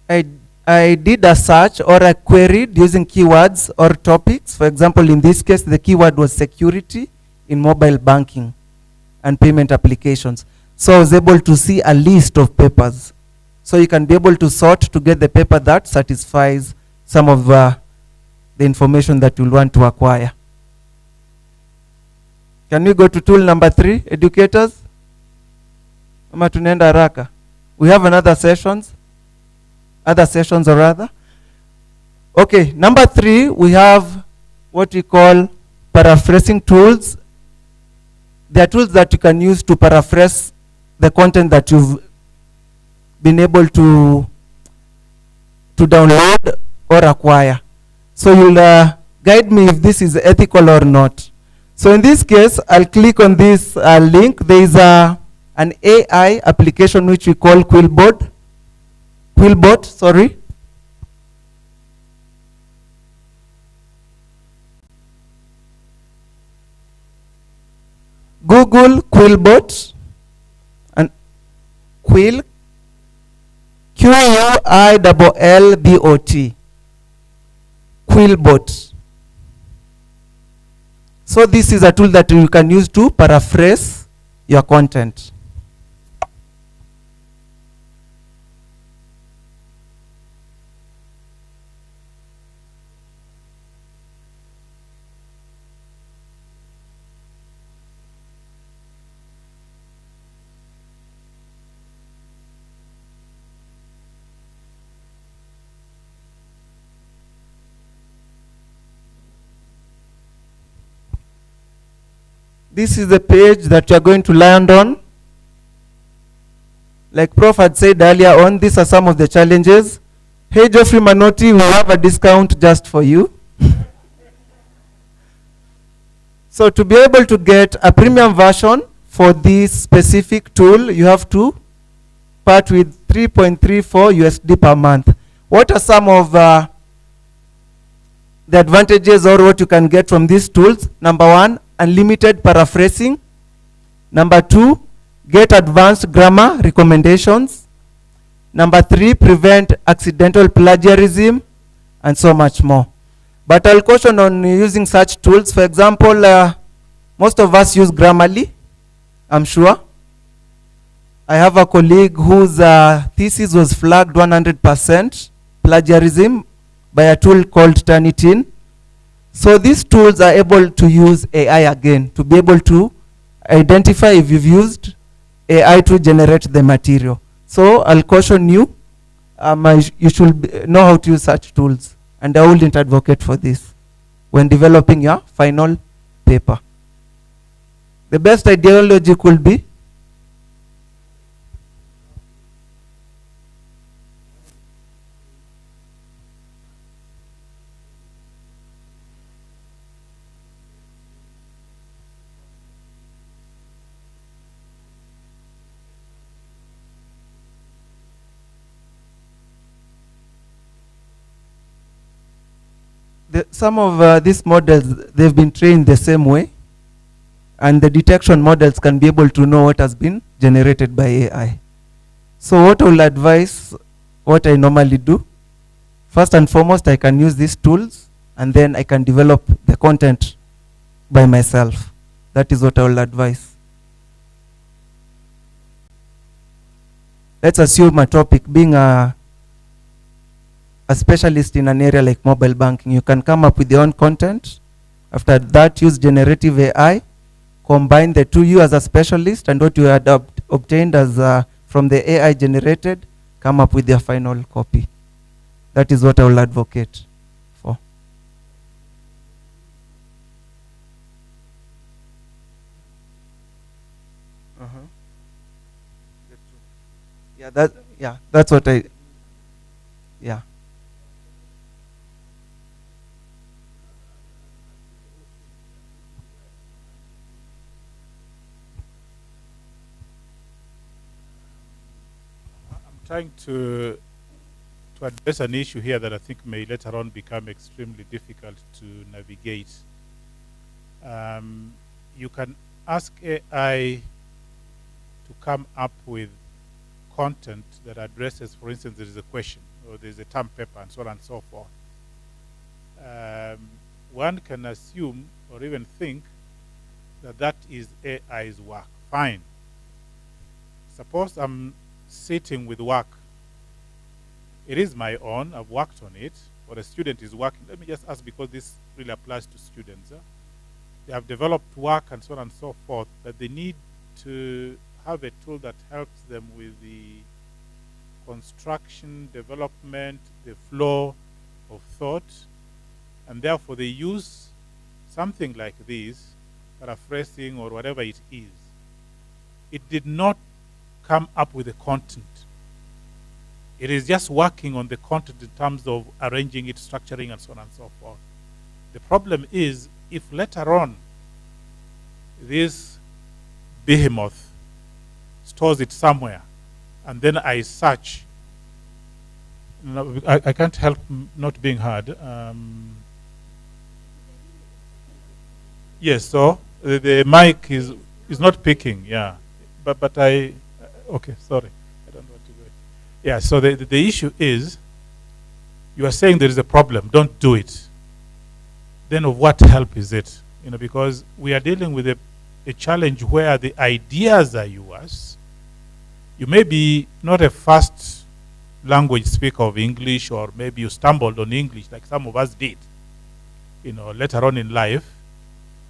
I did a search or I queried using keywords or topics. For example, in this case, the keyword was security in mobile banking and payment applications. So I was able to see a list of papers. So you can be able to sort to get the paper that satisfies some of the information that you'll want to acquire. Can we go to tool number 3, educators? Ama tunaenda haraka. We have other sessions or rather. Okay, number 3, we have what we call paraphrasing tools. They are tools that you can use to paraphrase the content that you've been able to download or acquire. So you'll guide me if this is ethical or not. So in this case, I'll click on this link. There is an AI application which we call Quillbot, sorry. Google Quillbot and Quill, Quillbot, Quillbot. So this is a tool that you can use to paraphrase your content. This is the page that you're going to land on. Like Prof had said earlier on, these are some of the challenges. Hey, Geoffrey Manotti, we have a discount just for you. So to be able to get a premium version for this specific tool, you have to part with 3.34 USD per month. What are some of the advantages or what you can get from these tools? Number one, unlimited paraphrasing. Number two, get advanced grammar recommendations. Number three, prevent accidental plagiarism, and so much more. But I'll caution on using such tools. For example, most of us use Grammarly, I'm sure. I have a colleague whose thesis was flagged 100% plagiarism by a tool called Turnitin. So these tools are able to use AI again to be able to identify if you've used AI to generate the material. So I'll caution you, you should know how to use such tools. And I wouldn't advocate for this when developing your final paper. The best ideology could be some of these models, they've been trained the same way, and the detection models can be able to know what has been generated by AI. So what I will advise, what I normally do, first and foremost, I can use these tools, and then I can develop the content by myself. That is what I will advise. Let's assume a topic being a specialist in an area like mobile banking. You can come up with your own content. After that, use generative AI, combine the two, you as a specialist and what you had obtained as from the AI generated, come up with your final copy. That is what I will advocate for. Yeah, that's what yeah. Trying to address an issue here that I think may later on become extremely difficult to navigate. You can ask AI to come up with content that addresses, for instance, there is a question or there's a term paper and so on and so forth. One can assume or even think that that is AI's work. Fine. Suppose I'm sitting with work. It is my own, I've worked on it, or a student is working. Let me just ask, because this really applies to students. They have developed work and so on and so forth, that they need to have a tool that helps them with the construction, development, the flow of thought, and therefore they use something like this, paraphrasing or whatever it is. It did not come up with the content. It is just working on the content in terms of arranging it, structuring, and so on and so forth. The problem is, if later on this behemoth stores it somewhere, and then I search. No, I can't help not being heard. Yes, so the mic is not picking, yeah. But I, okay, sorry. I don't want to do it. Yeah, so the issue is, you are saying there is a problem, don't do it. Then of what help is it? You know, because we are dealing with a challenge where the ideas are yours. You may be not a first language speaker of English, or maybe you stumbled on English like some of us did, you know, later on in life,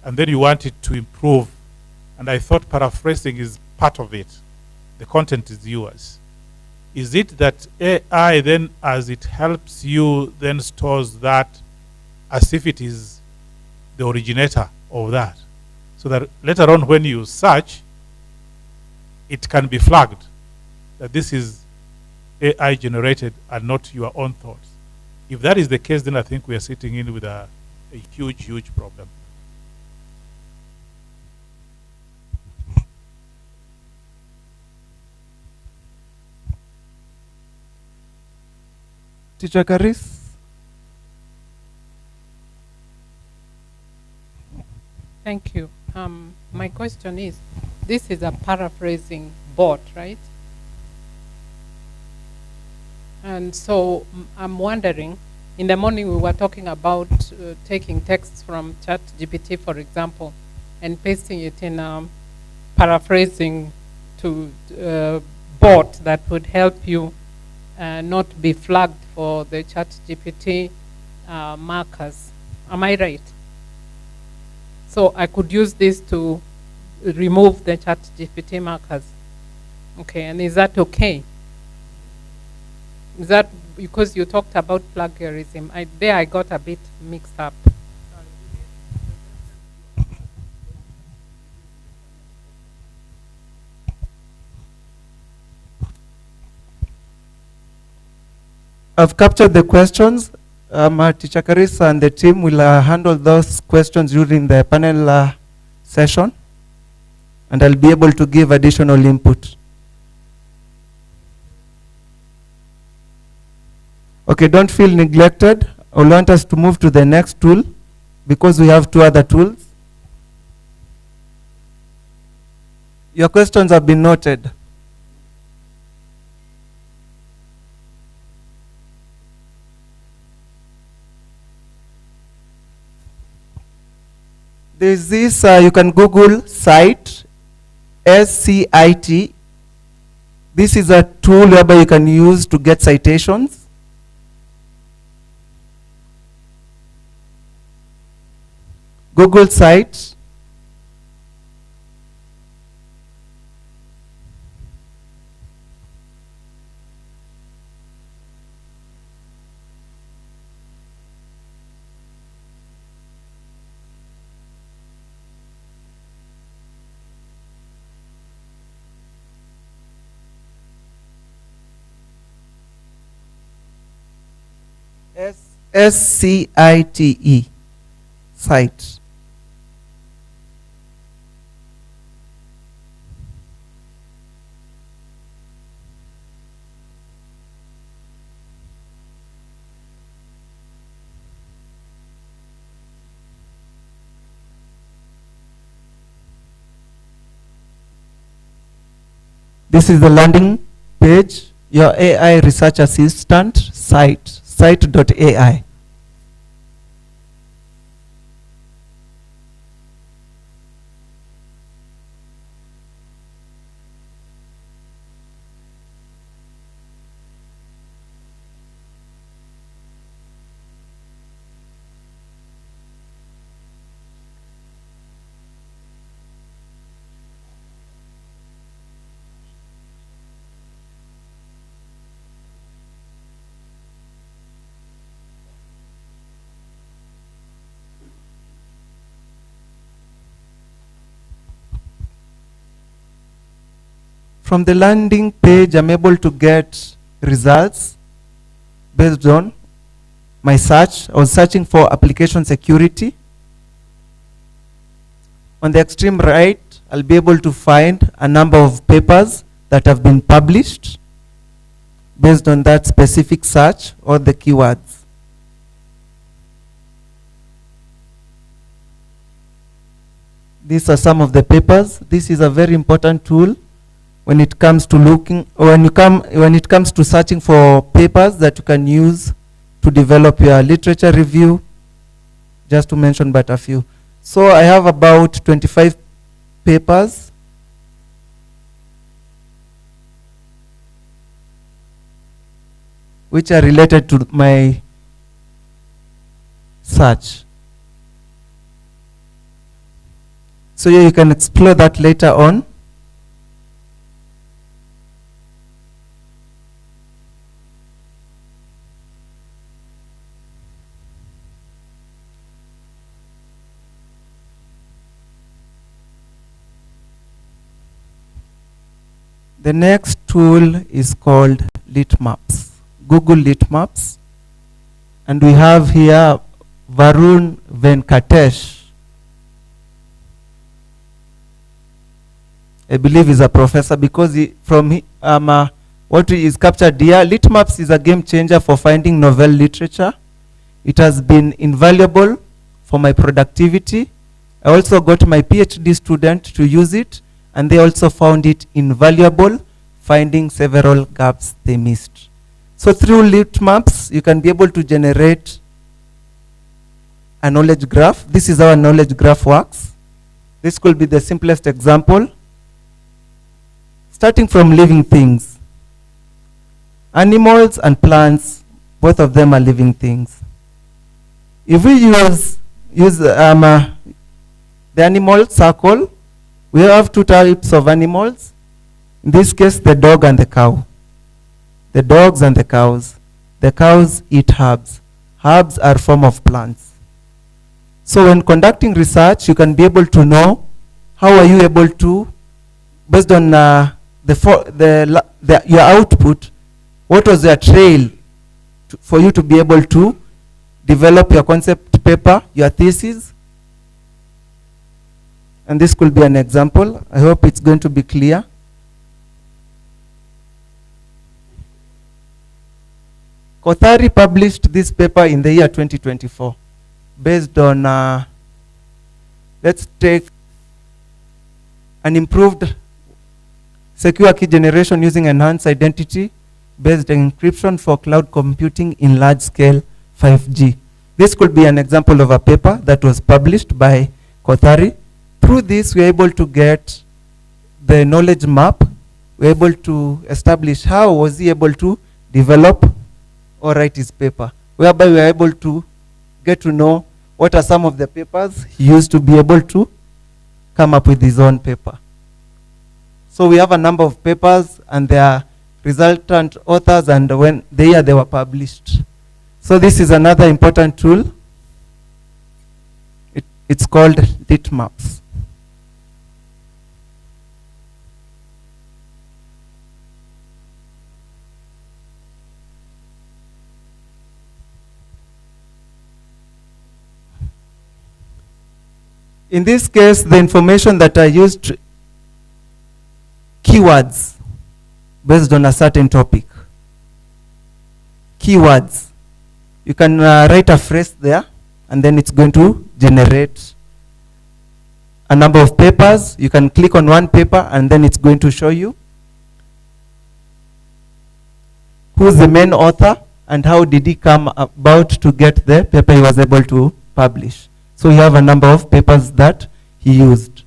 and then you want it to improve. And I thought paraphrasing is part of it. The content is yours. Is it that AI then, as it helps you, then stores that as if it is the originator of that, so that later on when you search, it can be flagged that this is AI generated and not your own thoughts? If that is the case, then I think we are sitting in with a huge, huge problem. Teacher Karis? Thank you. My question is, this is a paraphrasing bot, right? And so I'm wondering, in the morning we were talking about taking texts from ChatGPT, for example, and pasting it in paraphrasing to bot that would help you not be flagged for the ChatGPT markers. Am I right? So I could use this to remove the ChatGPT markers. Okay, and is that okay? Is that because you talked about plagiarism? There I got a bit mixed up. I've captured the questions. Teacher Karisa and the team will handle those questions during the panel session, and I'll be able to give additional input. Okay, don't feel neglected. I want us to move to the next tool because we have two other tools. Your questions have been noted. There's this, you can Google Scite, SCIT. This is a tool whereby you can use to get citations. Google Scite. SCITE, Scite. This is the landing page, your AI research assistant, Scite, scite.ai. From the landing page, I'm able to get results based on my search. I was searching for application security. on the extreme right, I'll be able to find a number of papers that have been published based on that specific search or the keywords. These are some of the papers. This is a very important tool when it comes to when it comes to searching for papers that you can use to develop your literature review, just to mention but a few. So I have about 25 papers. Which are related to my search. So you can explore that later on. The next tool is called Litmaps, Google Litmaps. And we have here Varun Venkatesh. I believe he's a professor because what is captured here, Litmaps is a game changer for finding novel literature. It has been invaluable for my productivity. I also got my PhD student to use it, and they also found it invaluable, finding several gaps they missed. So through Litmaps, you can be able to generate a knowledge graph. This is how a knowledge graph works. This could be the simplest example. Starting from living things. Animals and plants, both of them are living things. If we use the animal circle, we have two types of animals. In this case, the dog and the cow. The dogs and the cows. The cows eat herbs. Herbs are a form of plants. So when conducting research, you can be able to know how are you able to, based on your output, what was your trail for you to be able to develop your concept paper, your thesis. And this could be an example. I hope it's going to be clear. Kothari published this paper in the year 2024 based on, let's take an improved secure key generation using enhanced identity based encryption for cloud computing in large scale 5G. This could be an example of a paper that was published by Kothari. Through this, we're able to get the knowledge map. We're able to establish how was he able to develop or write his paper, whereby we're able to get to know what are some of the papers he used to be able to come up with his own paper. So we have a number of papers and their resultant authors and when they were published. So this is another important tool. It's called Litmaps. In this case, the information that I used, keywords based on a certain topic. Keywords. You can write a phrase there, and then it's going to generate a number of papers. You can click on one paper, and then it's going to show you who's the main author and how did he come about to get the paper he was able to publish. So you have a number of papers that he used.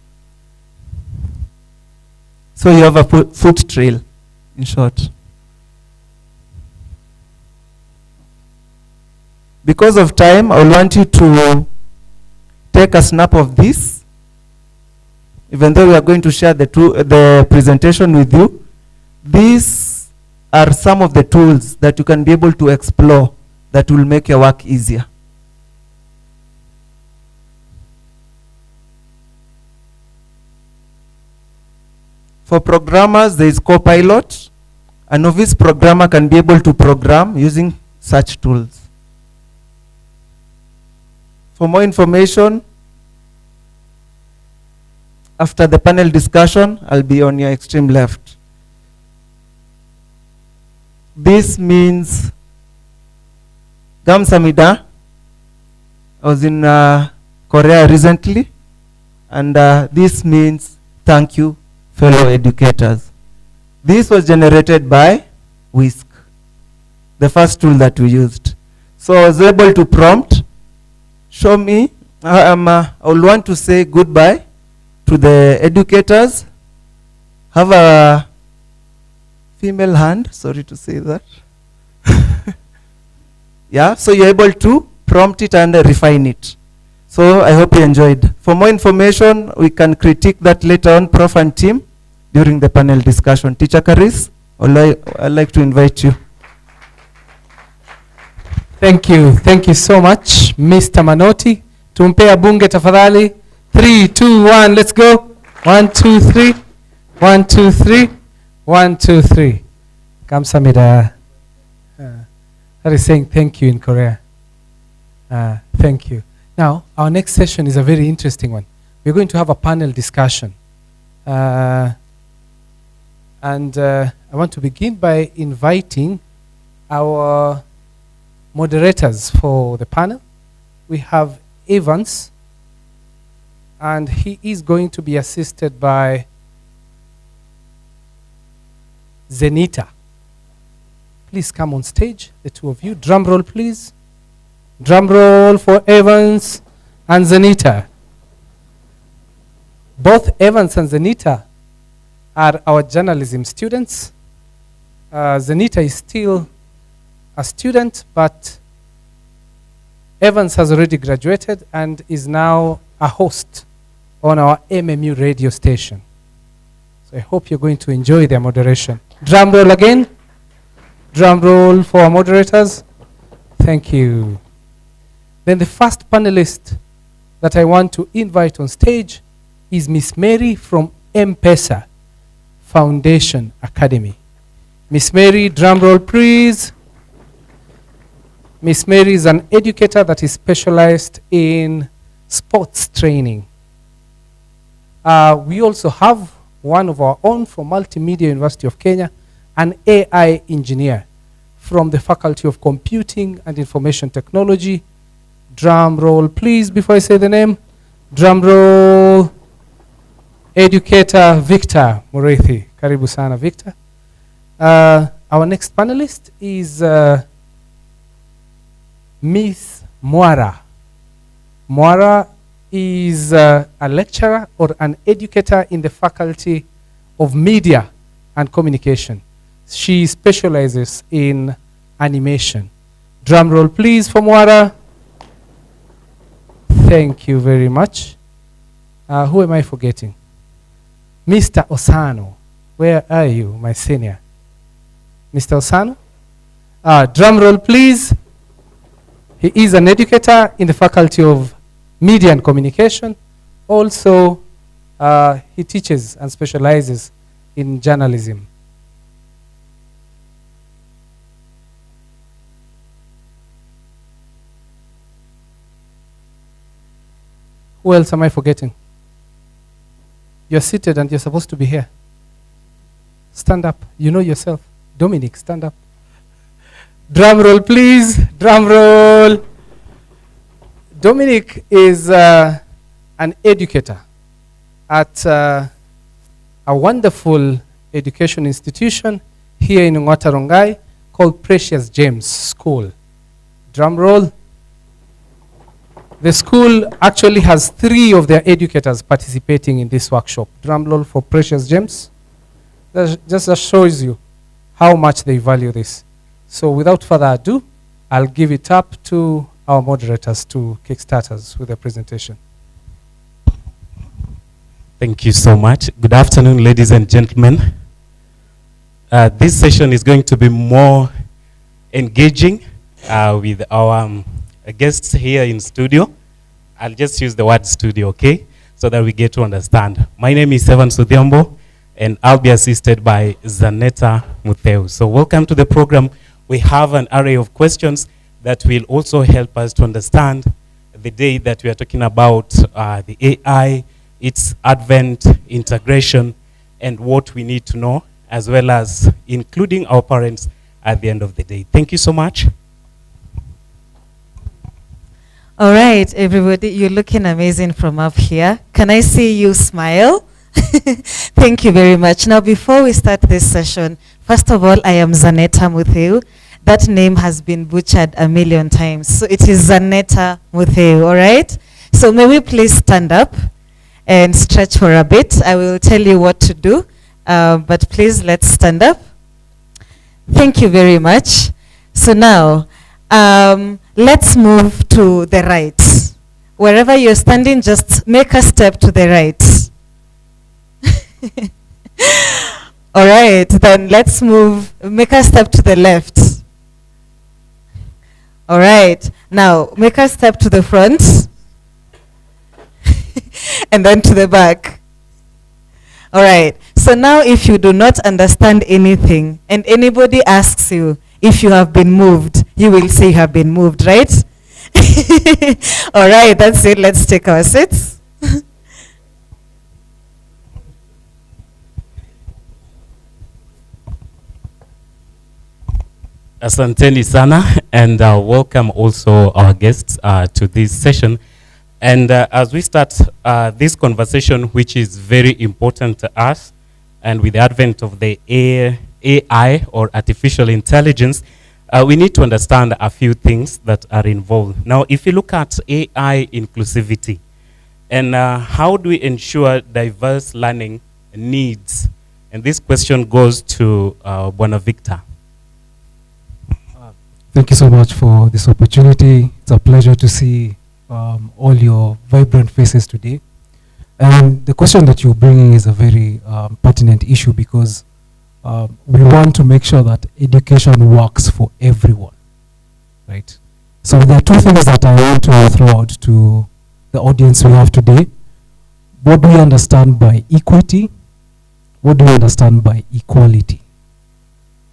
So you have a foot trail, in short. Because of time, I will want you to take a snap of this. Even though we are going to share the presentation with you, these are some of the tools that you can be able to explore that will make your work easier. For programmers, there is Copilot. A novice programmer can be able to program using such tools. For more information, after the panel discussion, I'll be on your extreme left. This means Gamsamida. I was in Korea recently, and this means thank you, fellow educators. This was generated by Whisk, the first tool that we used. So I was able to prompt, show me, I will want to say goodbye to the educators. Have a female hand, sorry to say that. Yeah, so you're able to prompt it and refine it. So I hope you enjoyed. For more information, we can critique that later on, Prof and team, during the panel discussion. Teacher Karis, I'd like to invite you. Thank you so much, Mr. Manoti. Tumpea bunge tafadhali. 3, 2, 1, let's go. 1, 2, 3. 1, 2, 3. 1, 2, 3. Kamsamida. That is saying thank you in Korea. Thank you. Now, our next session is a very interesting one. We're going to have a panel discussion. I want to begin by inviting our moderators for the panel. We have Evans, and he is going to be assisted by Zenita. Please come on stage, the two of you. Drum roll, please. Drum roll for Evans and Zenita. Both Evans and Zenita are our journalism students. Zenita is still a student, but Evans has already graduated and is now a host on our MMU radio station. So I hope you're going to enjoy their moderation. Drum roll again. Drum roll for our moderators. Thank you. Then the first panelist that I want to invite on stage is Miss Mary from M-Pesa Foundation Academy. Miss Mary, drum roll please. Miss Mary is an educator that is specialized in sports training. We also have one of our own from Multimedia University of Kenya, an AI engineer from the Faculty of Computing and Information Technology. Drum roll, please, before I say the name. Drum roll. Educator Victor Mureithi. Karibu sana, Victor. Our next panelist is Miss Mwara. Mwara is a lecturer or an educator in the Faculty of Media and Communication. She specializes in animation. Drum roll, please, for Mwara. Thank you very much. Who am I forgetting? Mr. Osano. Where are you, my senior? Mr. Osano? Drum roll, please. He is an educator in the Faculty of Media and Communication. Also, he teaches and specializes in journalism. Who else am I forgetting? You're seated and you're supposed to be here. Stand up. You know yourself. Dominic, stand up. Drum roll, please. Drum roll. Dominic is an educator at a wonderful education institution here in Ngwata called Precious James School. Drum roll. The school actually has 3 of their educators participating in this workshop. Drum roll for Precious James. That just shows you how much they value this. So without further ado, I'll give it up to our moderators to kickstart us with their presentation. Thank you so much. Good afternoon, ladies and gentlemen. This session is going to be more engaging with our guests here in studio. I'll just use the word studio, okay? So that we get to understand. My name is Evan Sudhiambo, and I'll be assisted by Zaneta Mutheu. So welcome to the program. We have an array of questions that will also help us to understand the day that we are talking about the AI, its advent, integration, and what we need to know, as well as including our parents at the end of the day. Thank you so much. All right, everybody, you're looking amazing from up here. Can I see you smile? Thank you very much. Now, before we start this session, first of all, I am Zanetta Mutheu. That name has been butchered a million times. So it is Zanetta Mutheu, all right? So may we please stand up and stretch for a bit. I will tell you what to do, but please let's stand up. Thank you very much. So now, let's move to the right. Wherever you're standing, just make a step to the right. All right, then let's move, make a step to the left. All right, now make a step to the front and then to the back. All right, so now if you do not understand anything and anybody asks you if you have been moved, you will say you have been moved, right? All right, that's it. Let's take our seats. Asanteni sana, and welcome also our guests to this session. And as we start this conversation, which is very important to us, and with the advent of the AI or artificial intelligence, we need to understand a few things that are involved. Now, if you look at AI inclusivity, and how do we ensure diverse learning needs? And this question goes to Bwana Victor. Thank you so much for this opportunity. It's a pleasure to see all your vibrant faces today. And the question that you're bringing is a very pertinent issue because we want to make sure that education works for everyone, right? So there are two things that I want to throw out to the audience we have today. What do we understand by equity? What do we understand by equality?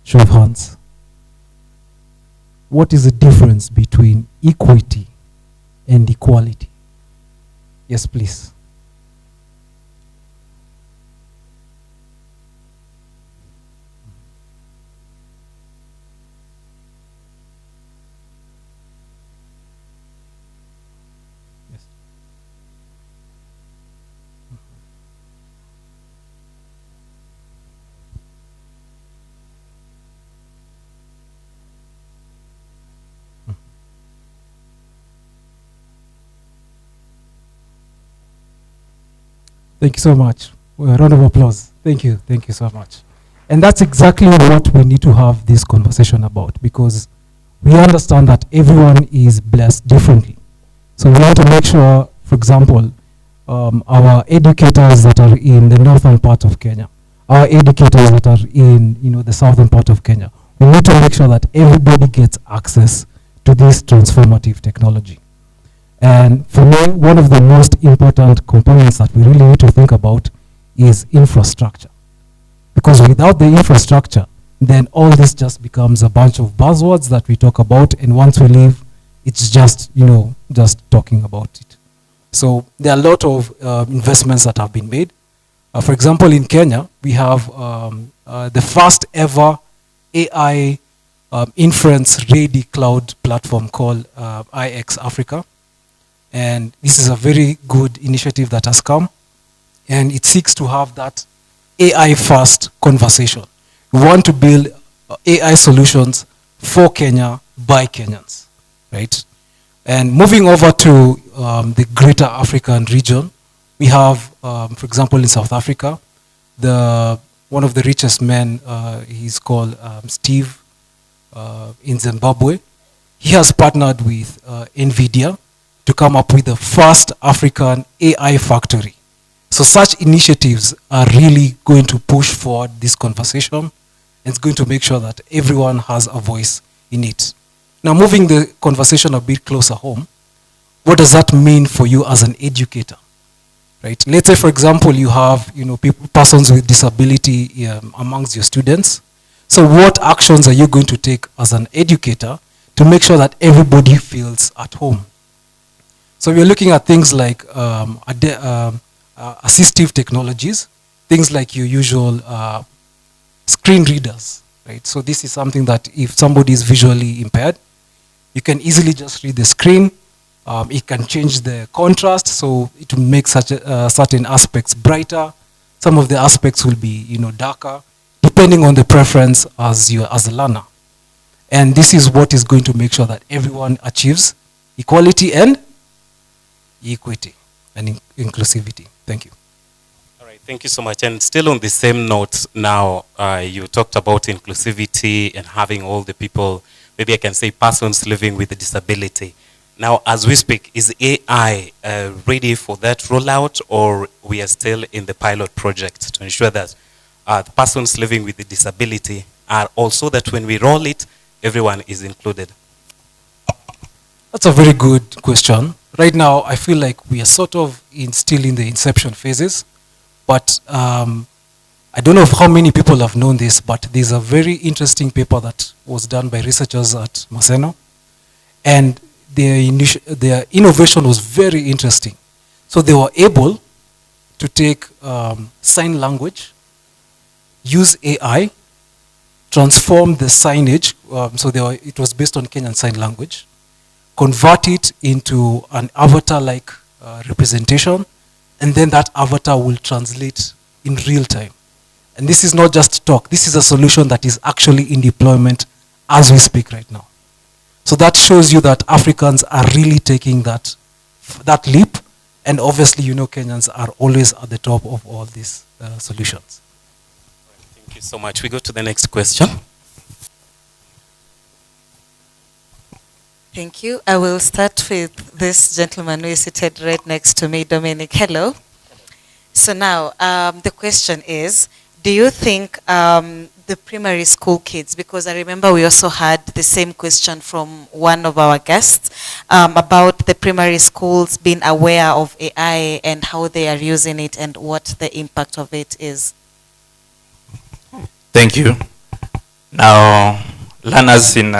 Show of hands. What is the difference between equity and equality? Yes, please. Yes. Thank you so much. A round of applause. Thank you so much. And that's exactly what we need to have this conversation about because we understand that everyone is blessed differently. So we want to make sure, for example, our educators that are in the northern part of Kenya, our educators that are in the southern part of Kenya, we need to make sure that everybody gets access to this transformative technology. And for me, one of the most important components that we really need to think about is infrastructure. Because without the infrastructure, then all this just becomes a bunch of buzzwords that we talk about, and once we leave, it's just, just talking about it. So there are a lot of investments that have been made. For example, in Kenya, we have the first ever AI inference-ready cloud platform called IX Africa. And this is a very good initiative that has come, and it seeks to have that AI-first conversation. We want to build AI solutions for Kenya by Kenyans, right? And moving over to the greater African region, we have, for example, in South Africa, one of the richest men, he's called Steve in Zimbabwe. He has partnered with NVIDIA to come up with the first African AI factory. So such initiatives are really going to push forward this conversation, and it's going to make sure that everyone has a voice in it. Now, moving the conversation a bit closer home, what does that mean for you as an educator? Right? Let's say, for example, you have persons with disability amongst your students. So what actions are you going to take as an educator to make sure that everybody feels at home? So we're looking at things like assistive technologies, things like your usual screen readers, right? So this is something that if somebody is visually impaired, you can easily just read the screen. It can change the contrast, so it will make certain aspects brighter. Some of the aspects will be, darker, depending on the preference as a learner. And this is what is going to make sure that everyone achieves equality and equity and inclusivity. Thank you. All right, thank you so much. And still on the same note now, you talked about inclusivity and having all the people, maybe I can say persons living with a disability. Now, as we speak, is AI ready for that rollout, or we are still in the pilot project to ensure that the persons living with a disability are also that when we roll it, everyone is included? That's a very good question. Right now, I feel like we are sort of still in the inception phases, but I don't know how many people have known this, but there's a very interesting paper that was done by researchers at Maseno, and their innovation was very interesting. So they were able to take sign language, use AI, transform the signage, it was based on Kenyan Sign Language, convert it into an avatar-like representation, and then that avatar will translate in real time. And this is not just talk, this is a solution that is actually in deployment as we speak right now. So that shows you that Africans are really taking that leap, and obviously, Kenyans are always at the top of all these solutions. Thank you so much. We go to the next question. Thank you. I will start with this gentleman who is seated right next to me, Dominic. Hello. So now, the question is, do you think the primary school kids, because I remember we also had the same question from one of our guests about the primary schools being aware of AI and how they are using it and what the impact of it is? Thank you. Now, learners in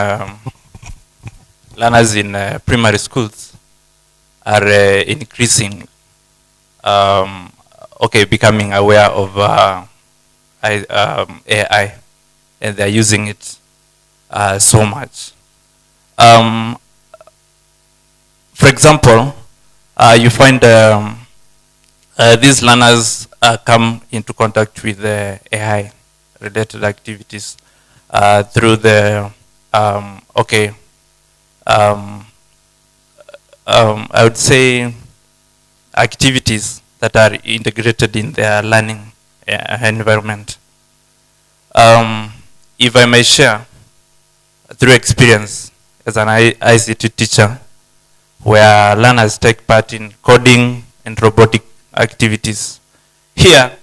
primary schools are increasing, becoming aware of AI, and they're using it so much. For example, you find these learners come into contact with AI-related activities through the, I would say activities that are integrated in their learning environment. If I may share, through experience as an ICT teacher, where learners take part in coding and robotic activities. Here,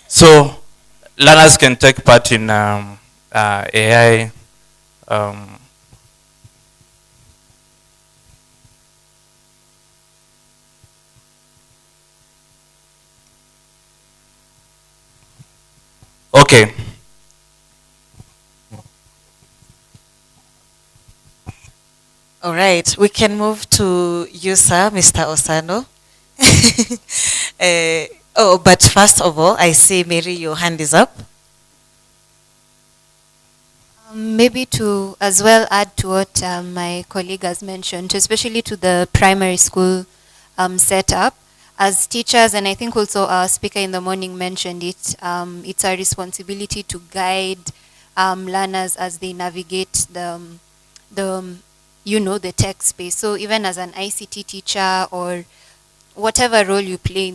so learners can take part in AI okay. All right, we can move to you, sir, Mr. Osano. But first of all, I see Mary, your hand is up. Maybe to as well add to what my colleague has mentioned, especially to the primary school setup. As teachers, and I think also our speaker in the morning mentioned it, it's our responsibility to guide learners as they navigate the tech space. So even as an ICT teacher or whatever role you play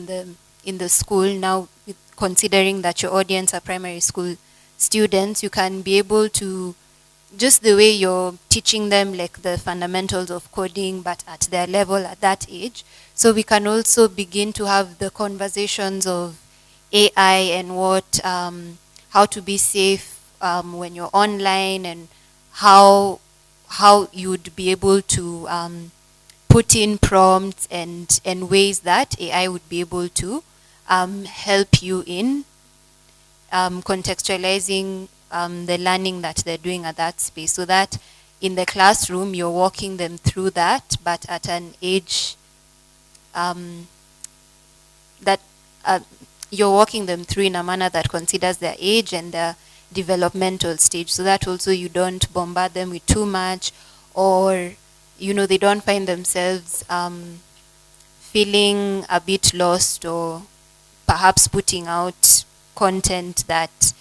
in the school now, considering that your audience are primary school students, you can be able to, just the way you're teaching them like the fundamentals of coding, but at their level at that age. So we can also begin to have the conversations of AI and how to be safe when you're online, and how you'd be able to put in prompts and ways that AI would be able to help you in contextualizing the learning that they're doing at that space, so that in the classroom you're walking them through that, but at an age that you're walking them through in a manner that considers their age and their developmental stage, so that also you don't bombard them with too much, or they don't find themselves feeling a bit lost, or perhaps putting out content that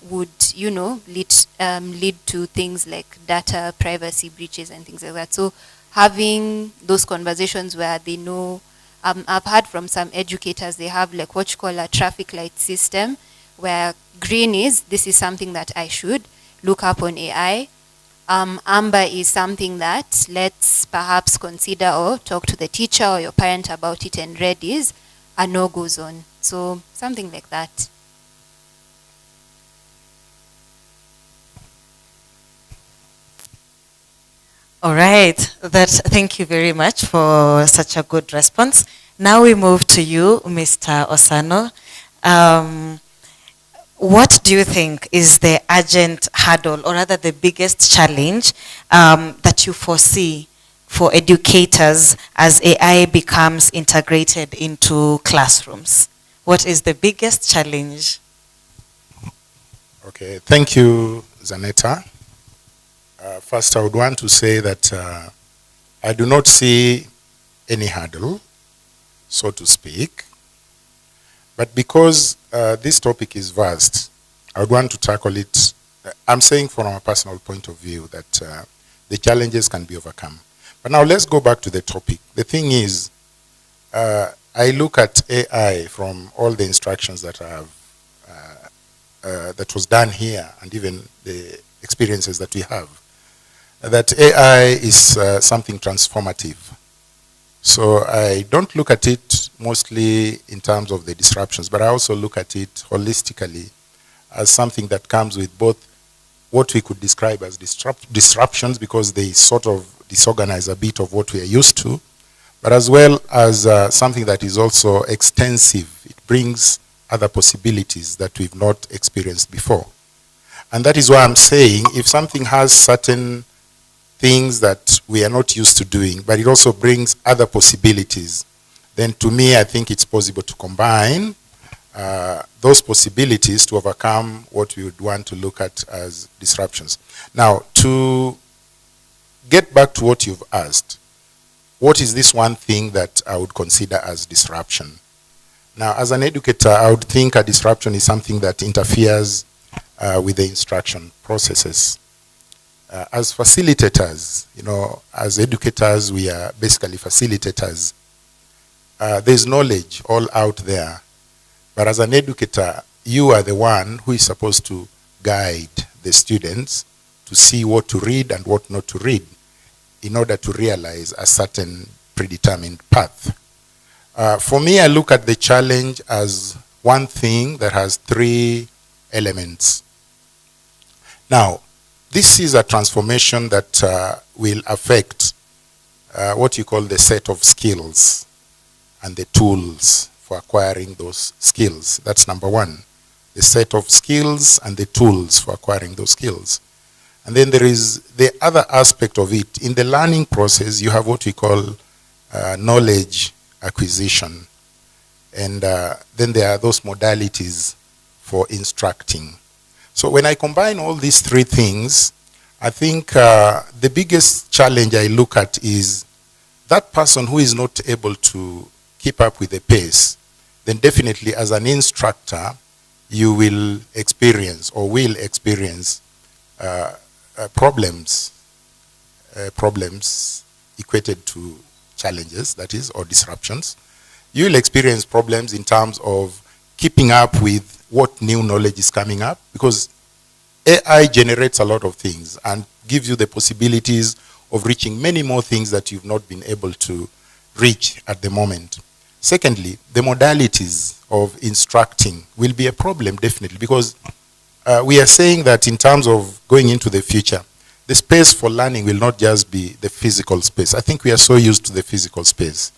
would lead to things like data privacy breaches and things like that. So having those conversations where they know, I've heard from some educators, they have like what you call a traffic light system, where green is, this is something that I should look up on AI. Amber is something that let's perhaps consider or talk to the teacher or your parent about it, and red is a no-go zone. So something like that. All right. Thank you very much for such a good response. Now we move to you, Mr. Osano. What do you think is the urgent hurdle, or rather the biggest challenge that you foresee for educators as AI becomes integrated into classrooms? What is the biggest challenge? Okay, thank you, Zanetta. First, I would want to say that I do not see any hurdle, so to speak. But because this topic is vast, I would want to tackle it. I'm saying from a personal point of view that the challenges can be overcome. But now let's go back to the topic. The thing is, I look at AI from all the instructions that I have, that was done here, and even the experiences that we have, that AI is something transformative. So I don't look at it mostly in terms of the disruptions, but I also look at it holistically as something that comes with both what we could describe as disruptions, because they sort of disorganize a bit of what we are used to, but as well as something that is also extensive. It brings other possibilities that we've not experienced before. And that is why I'm saying if something has certain things that we are not used to doing, but it also brings other possibilities, then to me, I think it's possible to combine those possibilities to overcome what we would want to look at as disruptions. Now, to get back to what you've asked, what is this one thing that I would consider as disruption? Now, as an educator, I would think a disruption is something that interferes with the instruction processes. As facilitators, as educators, we are basically facilitators. There's knowledge all out there, but as an educator, you are the one who is supposed to guide the students to see what to read and what not to read in order to realize a certain predetermined path. For me, I look at the challenge as one thing that has three elements. Now, this is a transformation that will affect what you call the set of skills and the tools for acquiring those skills. That's number one, the set of skills and the tools for acquiring those skills. And then there is the other aspect of it. In the learning process, you have what we call knowledge acquisition. And then there are those modalities for instructing. So when I combine all these three things, I think the biggest challenge I look at is that person who is not able to keep up with the pace, then definitely as an instructor, you will experience or will experience problems equated to challenges, that is, or disruptions. You will experience problems in terms of keeping up with what new knowledge is coming up, because AI generates a lot of things and gives you the possibilities of reaching many more things that you've not been able to reach at the moment. Secondly, the modalities of instructing will be a problem, definitely, because we are saying that in terms of going into the future, the space for learning will not just be the physical space. I think we are so used to the physical space.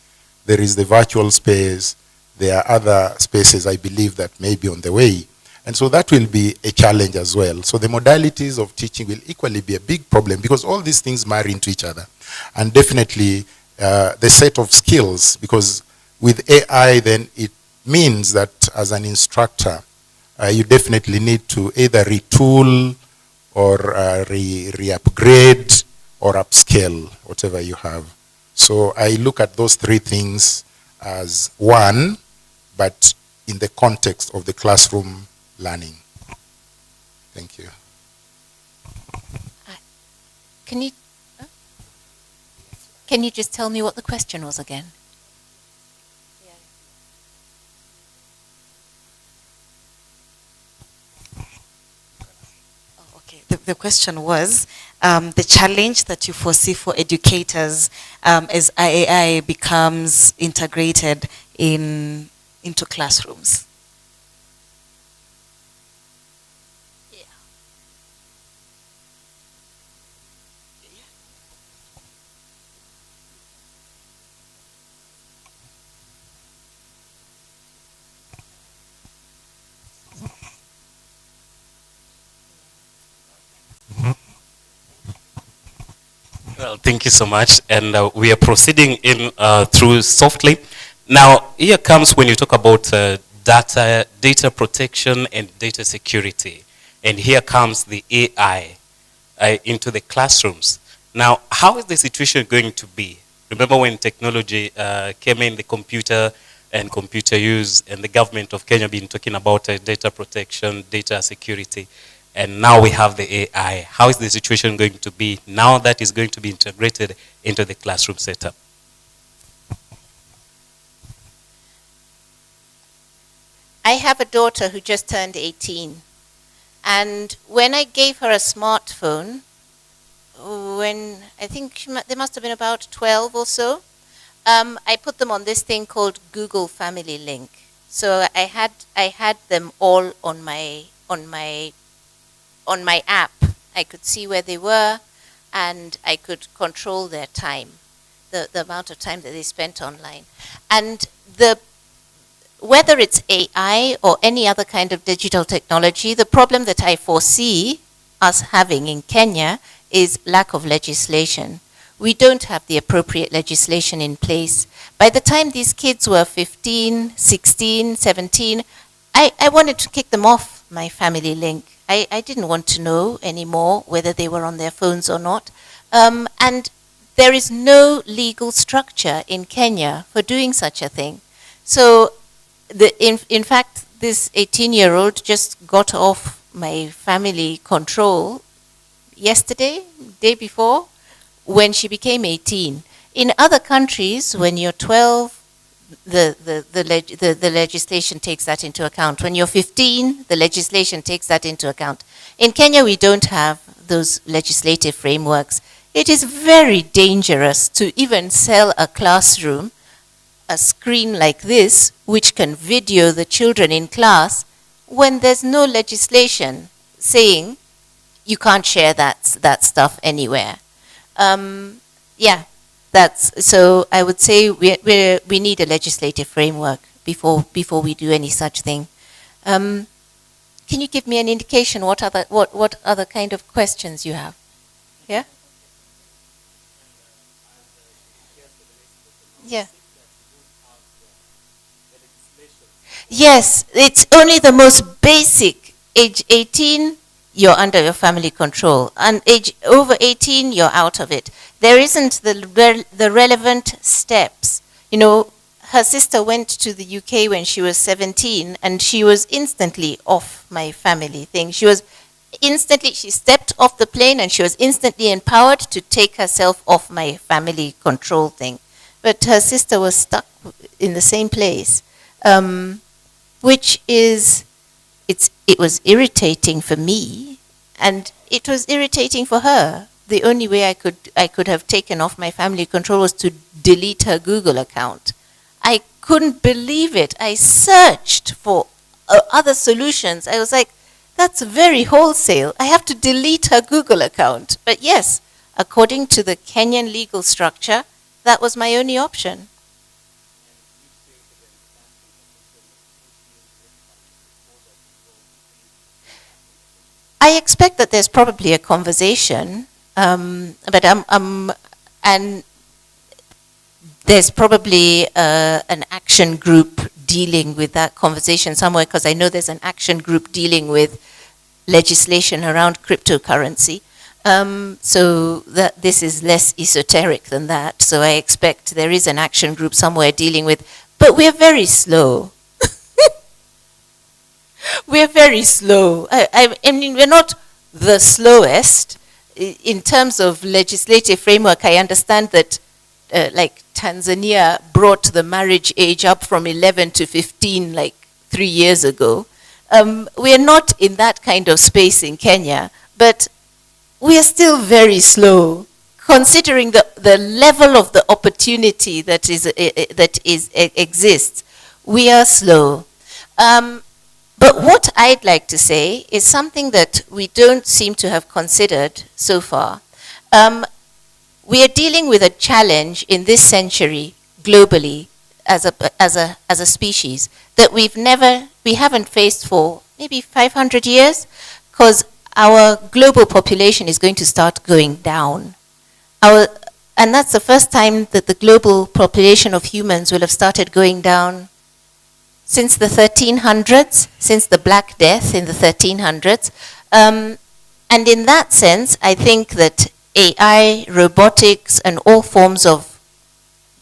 There is the virtual space. There are other spaces, I believe, that may be on the way. And so that will be a challenge as well. So the modalities of teaching will equally be a big problem because all these things marry into each other. And definitely the set of skills, because with AI then it means that as an instructor, you definitely need to either retool or re-upgrade or upscale whatever you have. So I look at those three things as one, but in the context of the classroom learning. Thank you. Can you just tell me what the question was again? The question was the challenge that you foresee for educators as AI becomes integrated into classrooms. Well, thank you so much. And we are proceeding in through softly. Now, here comes when you talk about data protection and data security. And here comes the AI into the classrooms. Now, how is the situation going to be? Remember when technology came in, the computer and computer use, and the government of Kenya been talking about data protection, data security. And now we have the AI. How is the situation going to be now that is going to be integrated into the classroom setup? I have a daughter who just turned 18. And when I gave her a smartphone, when I think they must have been about 12 or so, I put them on this thing called Google Family Link. So I had them all on my app. I could see where they were, and I could control their time, the amount of time that they spent online. And whether it's AI or any other kind of digital technology, the problem that I foresee us having in Kenya is lack of legislation. We don't have the appropriate legislation in place. By the time these kids were 15, 16, 17, I wanted to kick them off my family link. I didn't want to know anymore whether they were on their phones or not. And there is no legal structure in Kenya for doing such a thing. So, in fact, this 18-year-old just got off my family control yesterday, day before, when she became 18. In other countries, when you're 12, the legislation takes that into account. When you're 15, the legislation takes that into account. In Kenya, we don't have those legislative frameworks. It is very dangerous to even sell a classroom a screen like this, which can video the children in class, when there's no legislation saying you can't share that stuff anywhere. Yeah. So I would say we need a legislative framework before we do any such thing. Can you give me an indication what other kind of questions you have? Yeah. Yeah. Yes, it's only the most basic. Age 18, you're under your family control. And age over 18, you're out of it. There isn't the relevant steps. You know, her sister went to the UK when she was 17, and she was instantly off my family thing. She stepped off the plane, and she was instantly empowered to take herself off my family control thing. But her sister was stuck in the same place, which is, it was irritating for me, and it was irritating for her. The only way I could have taken off my family control was to delete her Google account. I couldn't believe it. I searched for other solutions. I was like, that's very wholesale. I have to delete her Google account. But yes, according to the Kenyan legal structure, that was my only option. I expect that there's probably a conversation, but and there's probably an action group dealing with that conversation somewhere, because I know there's an action group dealing with legislation around cryptocurrency. So that this is less esoteric than that. So I expect there is an action group somewhere dealing with, but we're very slow. We're very slow. I mean, we're not the slowest in terms of legislative framework. I understand that like Tanzania brought the marriage age up from 11 to 15 like 3 years ago. We're not in that kind of space in Kenya, but we are still very slow, considering the level of the opportunity that exists. We are slow. But what I'd like to say is something that we don't seem to have considered so far. We are dealing with a challenge in this century globally as a species that we haven't faced for maybe 500 years, because our global population is going to start going down. And that's the first time that the global population of humans will have started going down since the 1300s, since the Black Death in the 1300s. And in that sense, I think that AI, robotics, and all forms of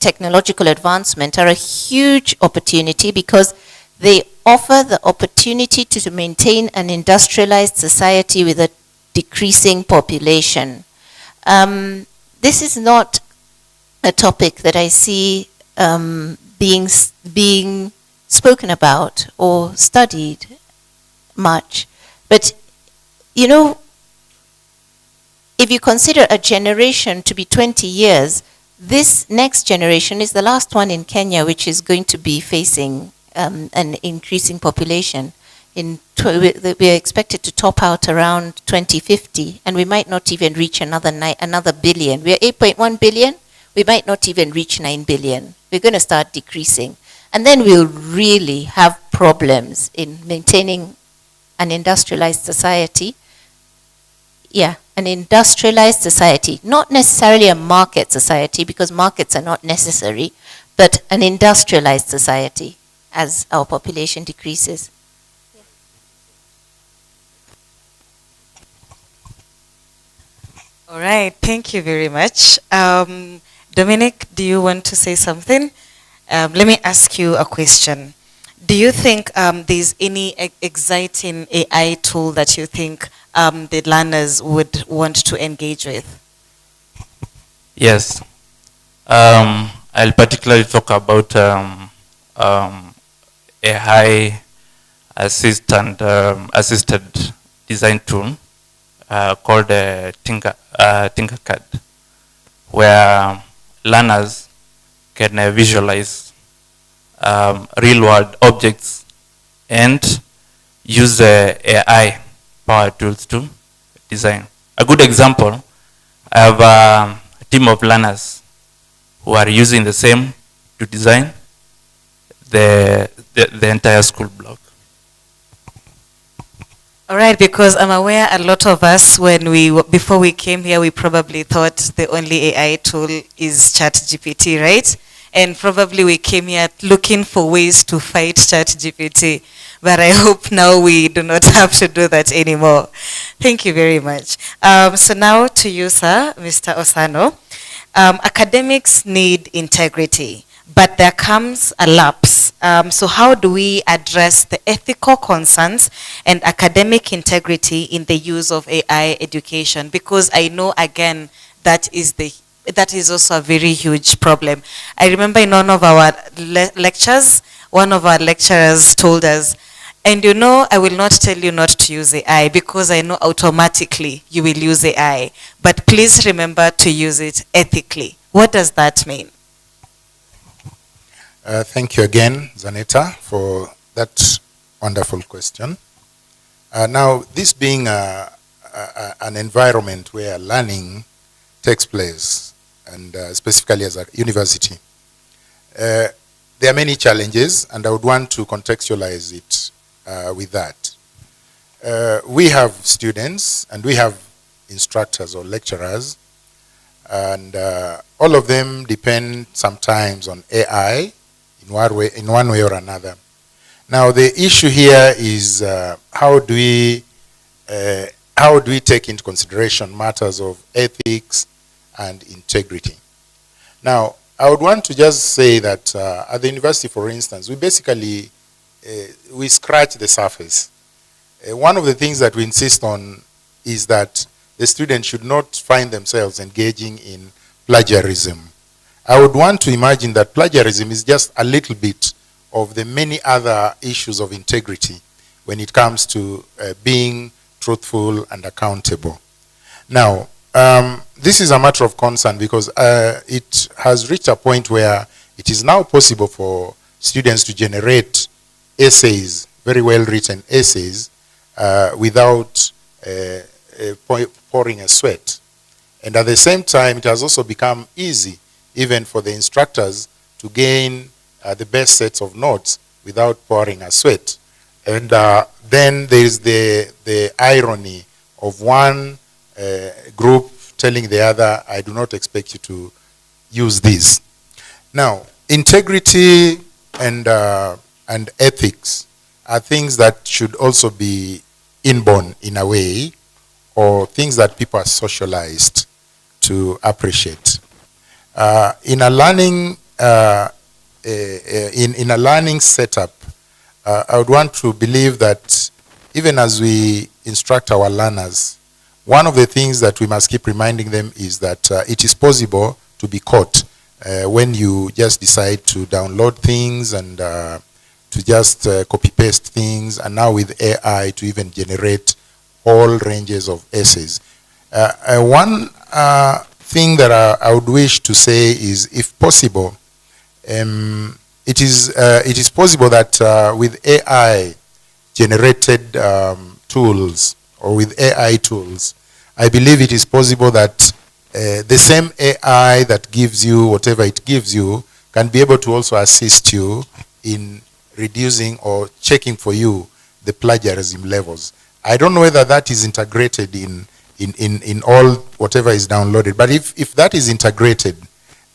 technological advancement are a huge opportunity, because they offer the opportunity to maintain an industrialized society with a decreasing population. This is not a topic that I see being spoken about or studied much. But, you know, if you consider a generation to be 20 years, this next generation is the last one in Kenya which is going to be facing an increasing population. We are expected to top out around 2050, and we might not even reach another billion. We are 8.1 billion. We might not even reach 9 billion. We're going to start decreasing. And then we'll really have problems in maintaining an industrialized society. Yeah, an industrialized society, not necessarily a market society, because markets are not necessary, but an industrialized society as our population decreases. All right, thank you very much. Dominic, do you want to say something? Let me ask you a question. Do you think there's any exciting AI tool that you think the learners would want to engage with? Yes. I'll particularly talk about AI assisted design tool called Tinkercad, where learners can visualize real-world objects and use AI power tools to design. A good example, I have a team of learners who are using the same to design the entire school block. All right, because I'm aware a lot of us, before we came here, we probably thought the only AI tool is ChatGPT, right? And probably we came here looking for ways to fight ChatGPT. But I hope now we do not have to do that anymore. Thank you very much. So now to you, sir, Mr. Osano. Academics need integrity, but there comes a lapse. So how do we address the ethical concerns and academic integrity in the use of AI education? Because I know, again, that is also a very huge problem. I remember in one of our lectures, one of our lecturers told us, and you know, I will not tell you not to use AI because I know automatically you will use AI. But please remember to use it ethically. What does that mean? Thank you again, Zanetta, for that wonderful question. Now, this being an environment where learning takes place, and specifically as a university, there are many challenges, and I would want to contextualize it with that. we have students and we have instructors or lecturers, and all of them depend sometimes on AI in one way or another. Now the issue here is how do we take into consideration matters of ethics and integrity? Now, I would want to just say that at the university, for instance, we basically we scratch the surface. One of the things that we insist on is that the students should not find themselves engaging in plagiarism. I would want to imagine that plagiarism is just a little bit of the many other issues of integrity when it comes to being truthful and accountable. Now, this is a matter of concern because it has reached a point where it is now possible for students to generate essays, very well written essays, without pouring a sweat. And at the same time, it has also become easy even for the instructors to gain the best sets of notes without pouring a sweat. And then there is the irony of one group telling the other, I do not expect you to use this. Now, integrity and ethics are things that should also be inborn in a way, or things that people are socialized to appreciate. In a learning in a learning setup, I would want to believe that even as we instruct our learners, one of the things that we must keep reminding them is that it is possible to be caught when you just decide to download things and to just copy-paste things, and now with AI to even generate all ranges of essays. One thing that I would wish to say is, if possible, it is possible that with AI generated tools, or with AI tools, I believe it is possible that the same AI that gives you whatever it gives you can be able to also assist you in reducing or checking for you the plagiarism levels. I don't know whether that is integrated in all whatever is downloaded, but if that is integrated,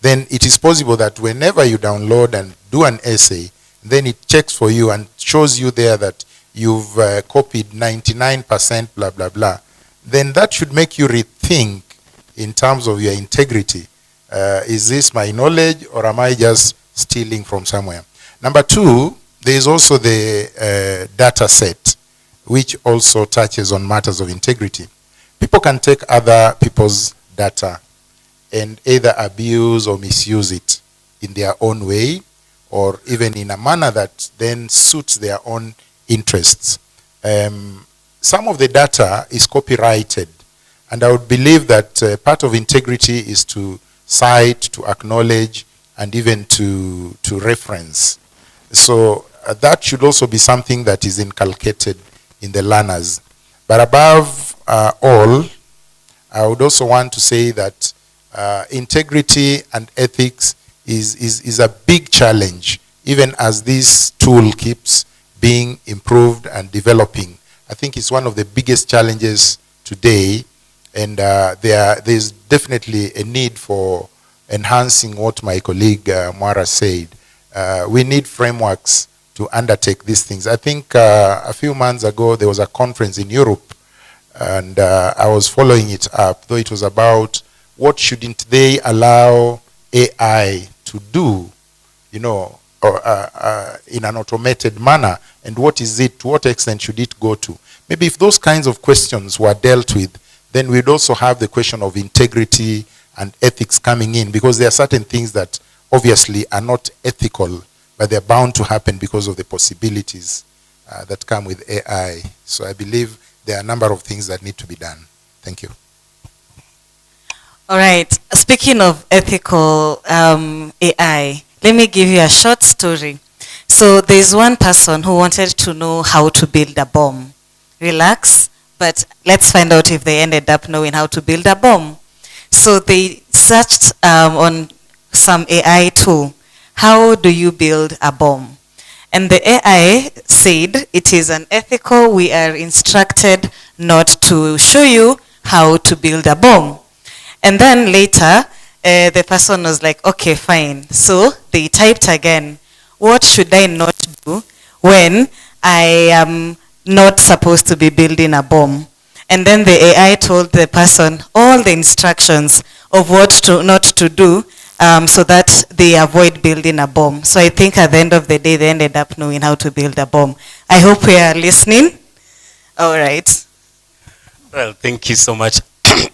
then it is possible that whenever you download and do an essay, then it checks for you and shows you there that you've copied 99% blah, blah, blah. Then that should make you rethink in terms of your integrity. Is this my knowledge, or am I just stealing from somewhere? Number two, there is also the data set, which also touches on matters of integrity. People can take other people's data and either abuse or misuse it in their own way, or even in a manner that then suits their own interests. Some of the data is copyrighted, and I would believe that part of integrity is to cite, to acknowledge, and even to reference. So that should also be something that is inculcated in the learners. But above all, I would also want to say that integrity and ethics is a big challenge, even as this tool keeps being improved and developing. I think it's one of the biggest challenges today, and there's definitely a need for enhancing what my colleague Mwara said. We need frameworks to undertake these things. I think a few months ago there was a conference in Europe, and I was following it up, though it was about what shouldn't they allow AI to do, you know, or in an automated manner, and what is it, to what extent should it go to? Maybe if those kinds of questions were dealt with, then we'd also have the question of integrity and ethics coming in, because there are certain things that obviously are not ethical, but they're bound to happen because of the possibilities that come with AI. So I believe there are a number of things that need to be done. Thank you. All right. Speaking of ethical AI, let me give you a short story. So there's one person who wanted to know how to build a bomb. Relax, but let's find out if they ended up knowing how to build a bomb. So they searched on some AI tool, how do you build a bomb? And the AI said it is unethical. We are instructed not to show you how to build a bomb. And then later, the person was like, okay, fine. So they typed again, what should I not do when I am not supposed to be building a bomb? And then the AI told the person all the instructions of what to not to do so that they avoid building a bomb. So I think at the end of the day, they ended up knowing how to build a bomb. I hope we are listening. All right. Well, thank you so much.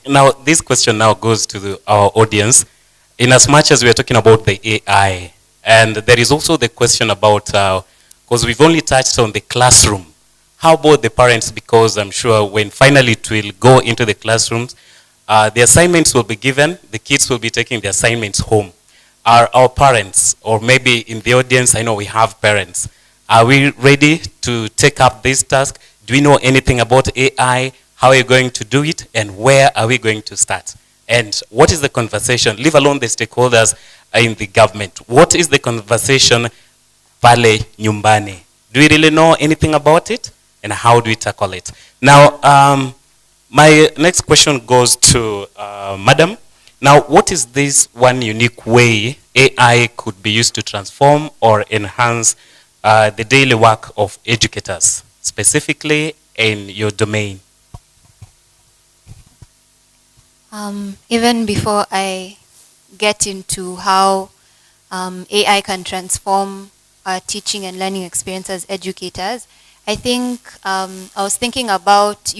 Now, this question now goes to our audience. In as much as we are talking about the AI, and there is also the question about, because we've only touched on the classroom. How about the parents? Because I'm sure when finally it will go into the classrooms, the assignments will be given, the kids will be taking the assignments home. Are our parents, or maybe in the audience, I know we have parents, are we ready to take up this task? Do we know anything about AI? How are you going to do it? And where are we going to start? And what is the conversation, leave alone the stakeholders in the government, what is the conversation pale nyumbani? Do we really know anything about it? And how do we tackle it? Now, my next question goes to Madam. Now, what is this one unique way AI could be used to transform or enhance the daily work of educators, specifically in your domain? Even before I get into how AI can transform our teaching and learning experience as educators, I think I was thinking about,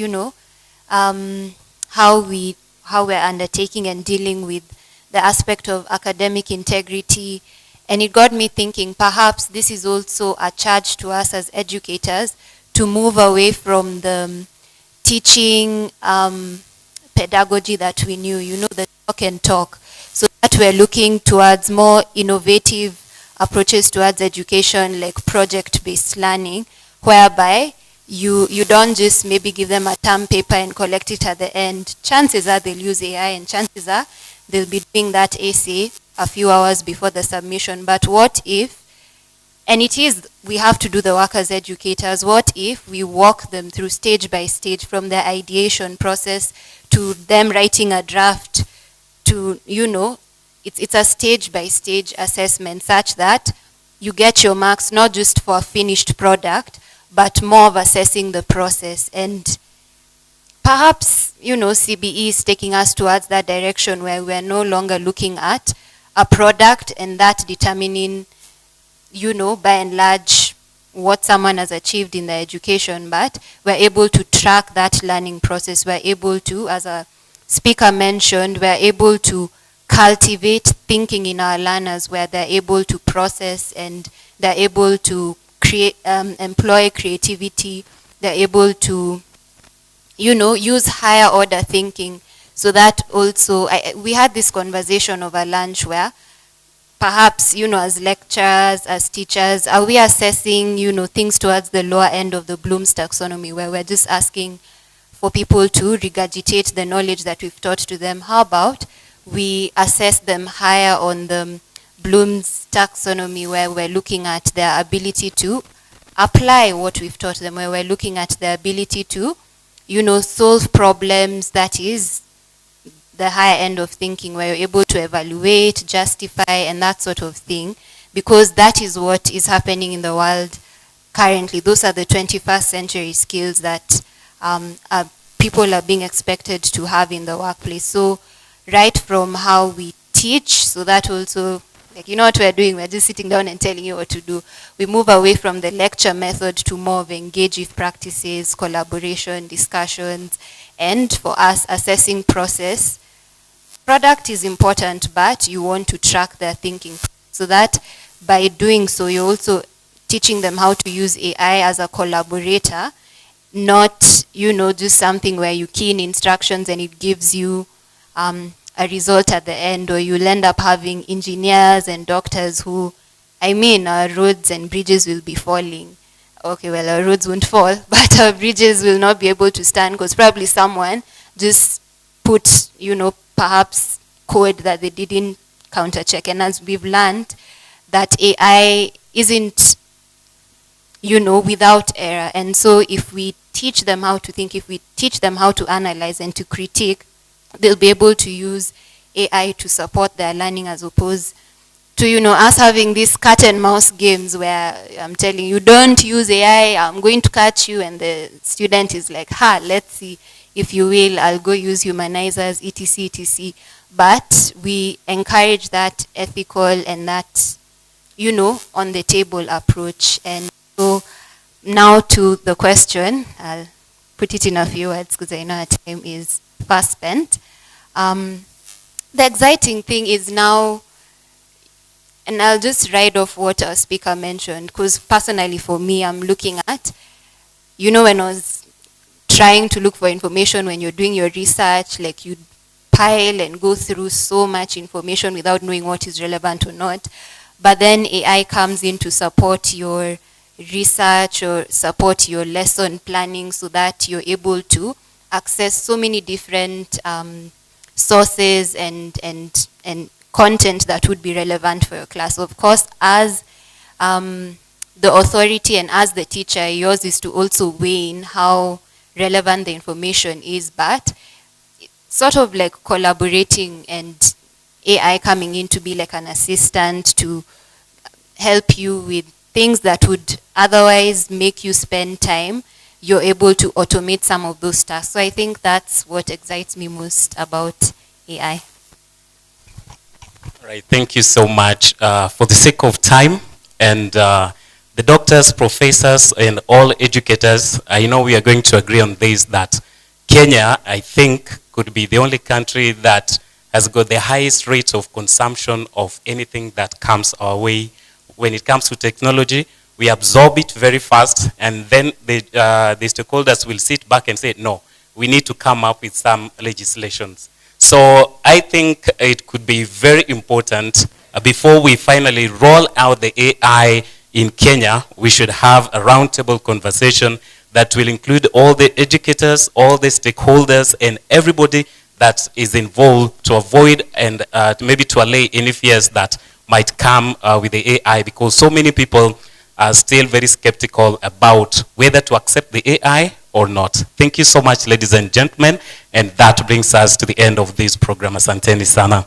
how we're undertaking and dealing with the aspect of academic integrity. And it got me thinking, perhaps this is also a charge to us as educators to move away from the teaching pedagogy that we knew, the talk and talk, so that we're looking towards more innovative approaches towards education, like project-based learning, whereby you don't just maybe give them a term paper and collect it at the end. Chances are they'll use AI, and chances are they'll be doing that essay a few hours before the submission. But what if, and it is, we have to do the work as educators, what if we walk them through stage by stage, from their ideation process to them writing a draft to, it's a stage by stage assessment, such that you get your marks not just for a finished product, but more of assessing the process. And perhaps, CBE is taking us towards that direction where we're no longer looking at a product and that determining, by and large, what someone has achieved in their education, but we're able to track that learning process. We're able to, as a speaker mentioned, we're able to cultivate thinking in our learners, where they're able to process and they're able to create, employ creativity, they're able to, use higher order thinking. So that also, we had this conversation over lunch where perhaps, as lecturers, as teachers, are we assessing, things towards the lower end of the Bloom's taxonomy, where we're just asking for people to regurgitate the knowledge that we've taught to them? How about we assess them higher on the Bloom's taxonomy, where we're looking at their ability to apply what we've taught them, where we're looking at their ability to, solve problems, that is the higher end of thinking, where you're able to evaluate, justify, and that sort of thing, because that is what is happening in the world currently. Those are the 21st century skills that people are being expected to have in the workplace. So right from how we teach, so that also, what we're doing, we're just sitting down and telling you what to do. We move away from the lecture method to more of engaging practices, collaboration, discussions, and for us, assessing process. Product is important, but you want to track their thinking, so that by doing so, you're also teaching them how to use AI as a collaborator, not, just something where you key in instructions and it gives you a result at the end, or you'll end up having engineers and doctors who, our roads and bridges will be falling. Okay, well, our roads won't fall, but our bridges will not be able to stand, because probably someone just put, perhaps code that they didn't counter check. And as we've learned, that AI isn't without error. And so if we teach them how to think, if we teach them how to analyze and to critique, they'll be able to use AI to support their learning, as opposed to, us having these cat and mouse games where I'm telling you, don't use AI, I'm going to catch you, and the student is like, let's see, if you will, I'll go use humanizers, etc, etc. But we encourage that ethical and that, on the table approach. And so now to the question, I'll put it in a few words because I know our time is fast spent. The exciting thing is now, and I'll just ride off what our speaker mentioned, because personally for me, I'm looking at, when I was trying to look for information, when you're doing your research, like you pile and go through so much information without knowing what is relevant or not. But then AI comes in to support your research or support your lesson planning so that you're able to access so many different sources and content that would be relevant for your class. Of course, as the authority and as the teacher, yours is to also weigh in how relevant the information is, but sort of like collaborating and AI coming in to be like an assistant to help you with things that would otherwise make you spend time, you're able to automate some of those tasks. So I think that's what excites me most about AI. All right, thank you so much. For the sake of time, and the doctors, professors, and all educators, I know we are going to agree on this, that Kenya, I think, could be the only country that has got the highest rate of consumption of anything that comes our way. When it comes to technology, we absorb it very fast, and then the stakeholders will sit back and say, no, we need to come up with some legislations. So I think it could be very important, before we finally roll out the AI in Kenya, we should have a roundtable conversation that will include all the educators, all the stakeholders, and everybody that is involved, to avoid and maybe to allay any fears that might come with the AI, because so many people are still very skeptical about whether to accept the AI or not. Thank you so much, ladies and gentlemen, and that brings us to the end of this program. Asanteni sana.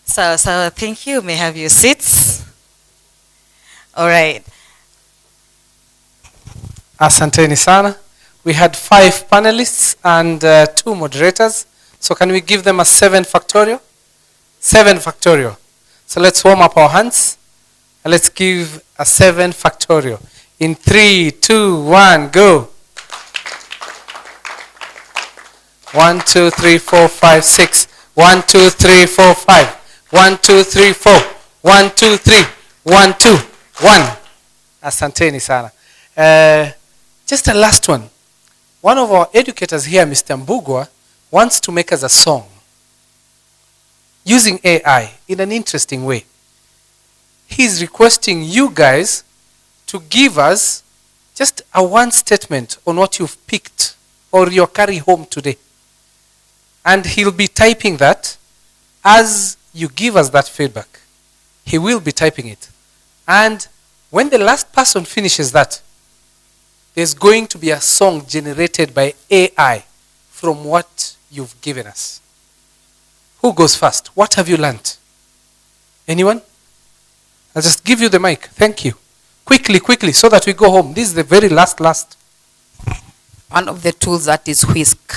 So thank you. May have your seats. All right. Asanteni sana. We had 5 panelists and 2 moderators. So can we give them a 7 factorial? 7 factorial. So let's warm up our hands. And let's give a 7 factorial. In 3, 2, 1, go. 1, 2, 3, 4, 5, 6. 1, 2, 3, 4, 5. 1, 2, 3, 4. 1, 2, 3. 1, 2, 1. Asanteni sana. Just a last one. One of our educators here, Mr. Mbugwa, wants to make us a song using AI in an interesting way. He's requesting you guys to give us just a 1 statement on what you've picked or your carry home today. And he'll be typing that as you give us that feedback. He will be typing it. And when the last person finishes that, there's going to be a song generated by AI from what you've given us. Who goes first? What have you learned? Anyone? I'll just give you the mic. Thank you. Quickly, quickly, so that we go home. This is the very last. One of the tools that is Whisk.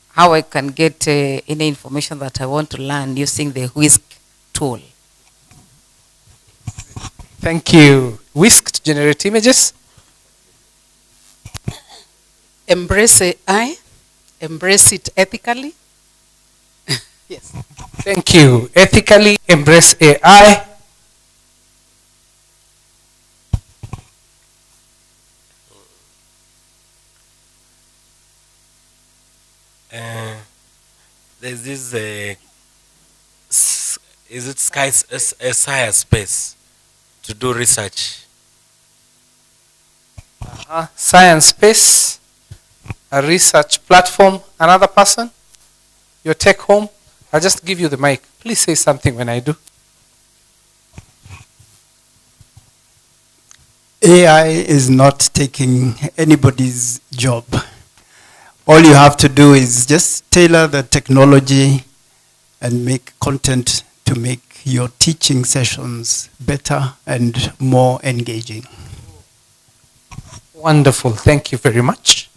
How I can get any information that I want to learn using the Whisk tool. Thank you. Whisk to generate images. Embrace AI. Embrace it ethically. Yes. Thank you. Ethically embrace AI. There's this, is it Science Space to do research? Science Space, a research platform. Another person? your take home. I'll just give you the mic. Please say something when I do. AI is not taking anybody's job. All you have to do is just tailor the technology and make content to make your teaching sessions better and more engaging. Wonderful. Thank you very much.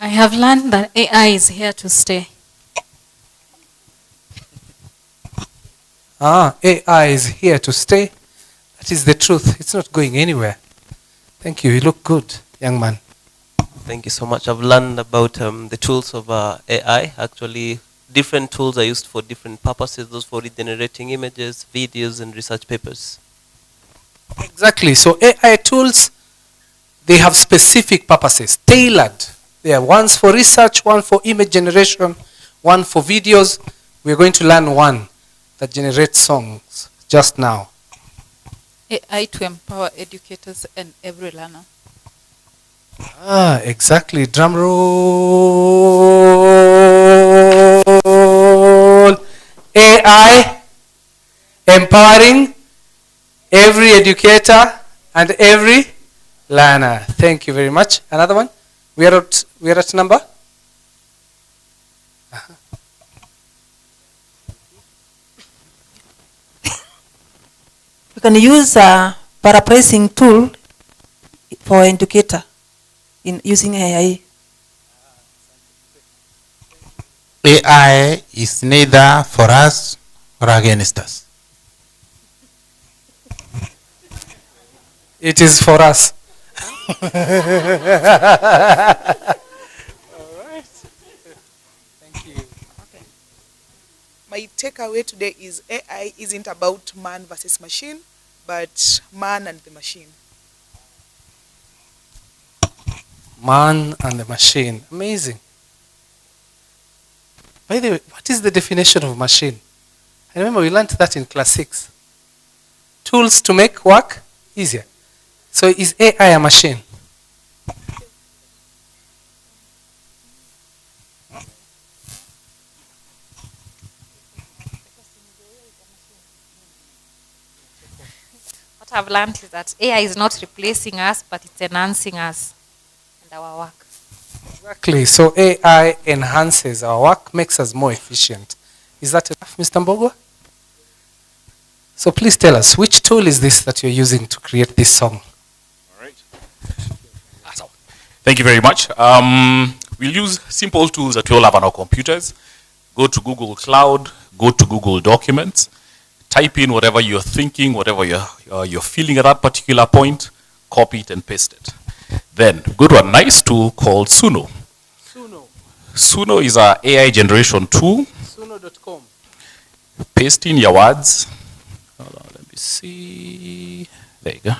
I have learned that AI is here to stay. AI is here to stay. That is the truth. It's not going anywhere. Thank you. You look good, young man. Thank you so much. I've learned about the tools of AI. Actually, different tools are used for different purposes, those for regenerating images, videos, and research papers. Exactly. So AI tools, they have specific purposes, tailored. There are ones for research, one for image generation, one for videos. We're going to learn one that generates songs just now. AI to empower educators and every learner. Exactly. Drum roll. AI empowering every educator and every learner. Thank you very much. Another one? We are at number? You can use a paraphrasing tool for educator in using AI. AI is neither for us or against us. It is for us. All right. Thank you. Okay. My takeaway today is AI isn't about man versus machine, but man and the machine. Man and the machine. Amazing. By the way, what is the definition of machine? I remember we learned that in class 6. Tools to make work easier. So is AI a machine? What I've learned is that AI is not replacing us, but it's enhancing us and our work. Exactly. So AI enhances our work, makes us more efficient. Is that enough, Mr. Mbogwa? So please tell us, which tool is this that you're using to create this song? Thank you very much. We'll use simple tools that we all have on our computers. Go to Google Cloud, go to Google Documents, type in whatever you're thinking, whatever you're feeling at that particular point, copy it and paste it. Then go to a nice tool called Suno. Suno is an AI generation tool. Suno.com. Paste in your words. Hold on, let me see. There you go.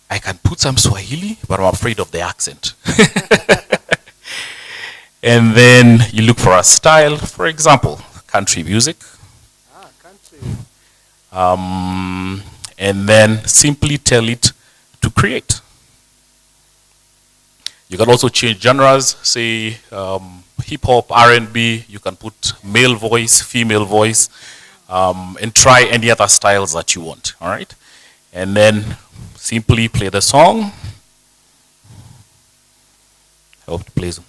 I can put some Swahili, but I'm afraid of the accent. And then you look for a style, for example, country music. And then simply tell it to create. You can also change genres, say hip hop, R&B. You can put male voice, female voice, and try any other styles that you want. All right, and then simply play the song. I hope it plays.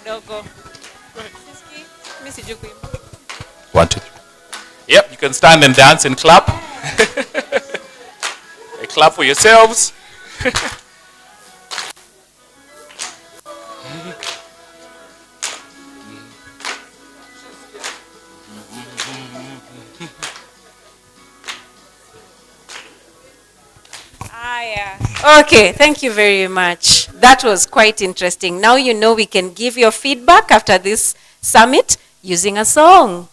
kidogo. Siski, mimi sijui kuimba. 1, 2, 3. Yep, you can stand and dance and clap. Clap for yourselves. Okay, thank you very much. That was quite interesting. Now you know we can give your feedback after this summit using a song.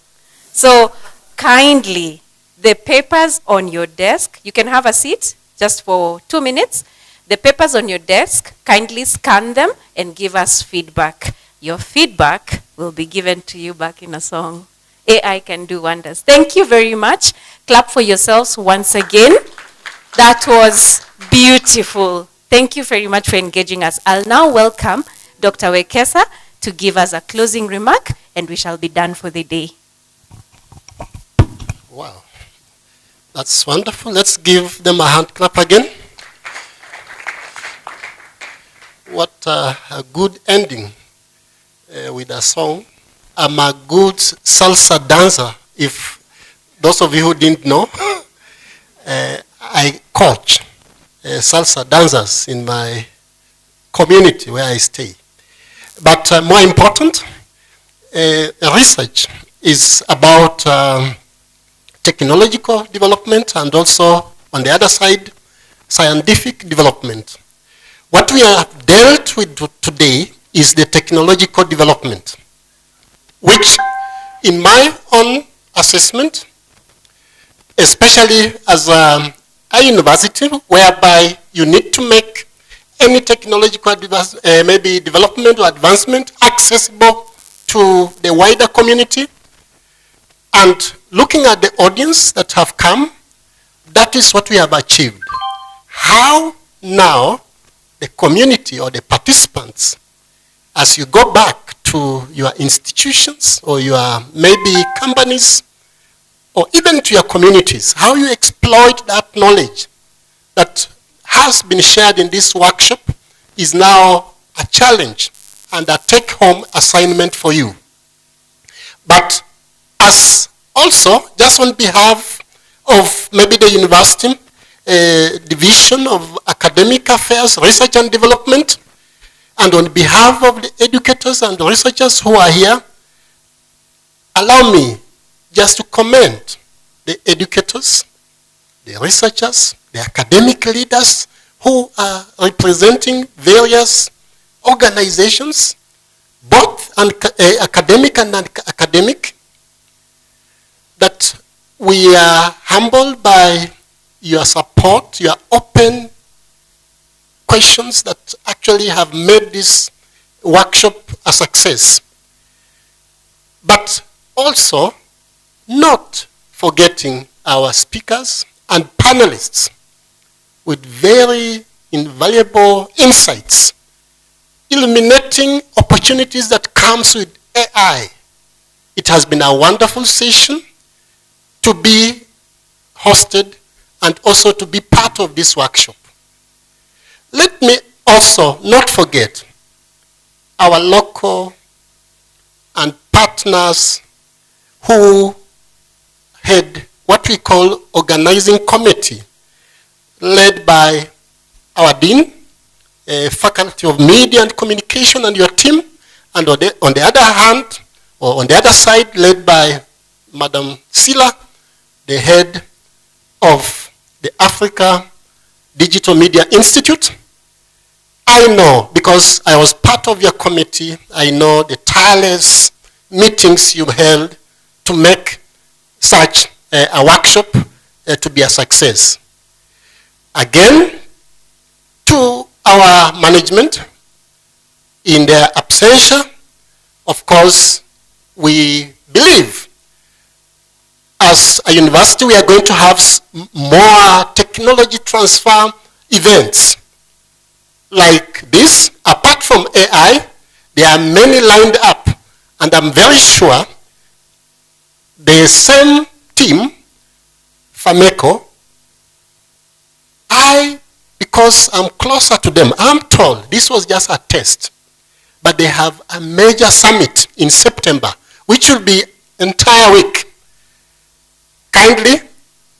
So kindly, the papers on your desk, you can have a seat just for 2 minutes. The papers on your desk, kindly scan them and give us feedback. Your feedback will be given to you back in a song. AI can do wonders. Thank you very much. Clap for yourselves once again. That was beautiful. Thank you very much for engaging us. I'll now welcome Dr. Wekesa to give us a closing remark, and we shall be done for the day. Wow, that's wonderful. Let's give them a hand clap again. What a good ending with a song. I'm a good salsa dancer. If those of you who didn't know, I coach salsa dancers in my community where I stay. But more important, research is about technological development and also, on the other side, scientific development. What we have dealt with today is the technological development, which in my own assessment, especially as a university whereby you need to make any technological maybe development or advancement accessible to the wider community, and looking at the audience that have come, that is what we have achieved. How now the community or the participants, as you go back to your institutions or your maybe companies, or even to your communities, how you exploit that knowledge that has been shared in this workshop is now a challenge and a take-home assignment for you. But as also, just on behalf of maybe the university division of academic affairs, research and development, and on behalf of the educators and the researchers who are here, allow me just to commend the educators, the researchers, the academic leaders who are representing various organizations, both academic and non-academic, that we are humbled by your support, your open questions that actually have made this workshop a success. But also, not forgetting our speakers and panelists with very invaluable insights, illuminating opportunities that comes with AI. It has been a wonderful session to be hosted and also to be part of this workshop. Let me also not forget our local and partners who had what we call organizing committee, led by our dean, faculty of media and communication and your team, and on the other hand, or on the other side, led by Madam Sila, the head of the Africa Digital Media Institute. I know, because I was part of your committee, I know the tireless meetings you held to make such a workshop to be a success. Again, to our management, in their absentia, of course, we believe as a university we are going to have more technology transfer events like this. Apart from AI, there are many lined up, and I'm very sure the same team, FAMECO, because I'm closer to them, I'm told this was just a test. but they have a major summit in September, which will be entire week. Kindly,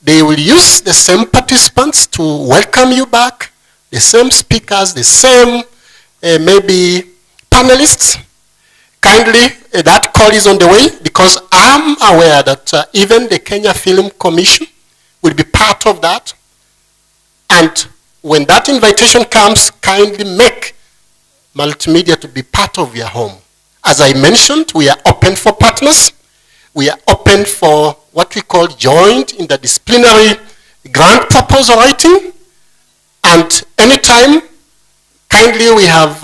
they will use the same participants to welcome you back, the same speakers, the same maybe panelists. Kindly, that call is on the way, because I'm aware that even the Kenya Film Commission will be part of that. And when that invitation comes, kindly make multimedia to be part of your home. As I mentioned, we are open for partners. We are open for what we call joint interdisciplinary grant proposal writing. And anytime, kindly we have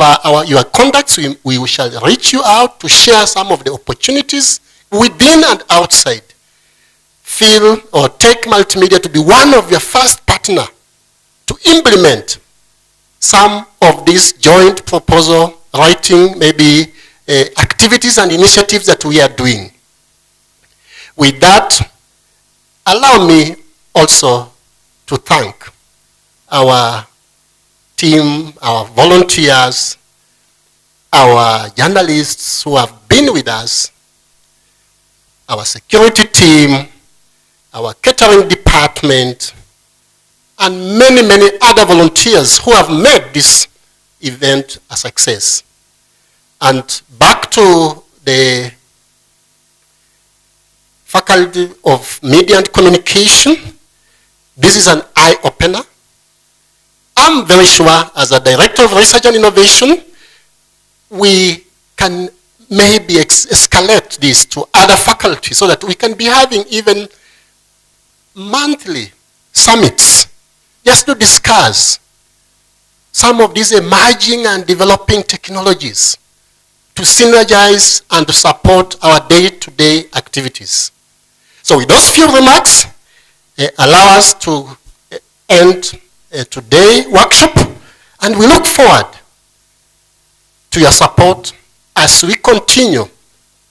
your contacts. We shall reach you out to share some of the opportunities within and outside. Feel or take multimedia to be one of your first partner to implement some of these joint proposal writing, maybe activities and initiatives that we are doing. With that, allow me also to thank our team, our volunteers, our journalists who have been with us, our security team, our catering department, and many, many other volunteers who have made this event a success. And back to the Faculty of Media and Communication, this is an eye-opener. I'm very sure as a Director of Research and Innovation, we can maybe escalate this to other faculties so that we can be having even monthly summits just to discuss some of these emerging and developing technologies to synergize and to support our day-to-day activities. So with those few remarks, allow us to end today's workshop, and we look forward to your support as we continue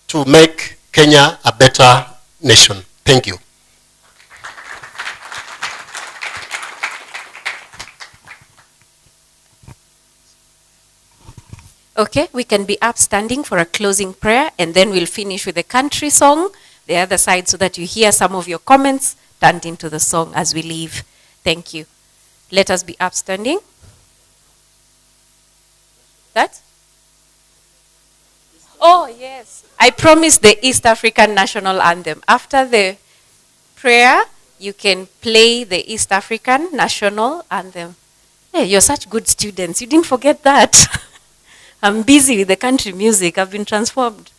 to make Kenya a better nation. Thank you. Okay, we can be upstanding for a closing prayer, and then we'll finish with a country song, the other side, so that you hear some of your comments turned into the song as we leave. Thank you. Let us be upstanding. That? Oh, yes. I promised the East African National Anthem. After the prayer, you can play the East African National Anthem. Hey, you're such good students. You didn't forget that. I'm busy with the country music. I've been transformed.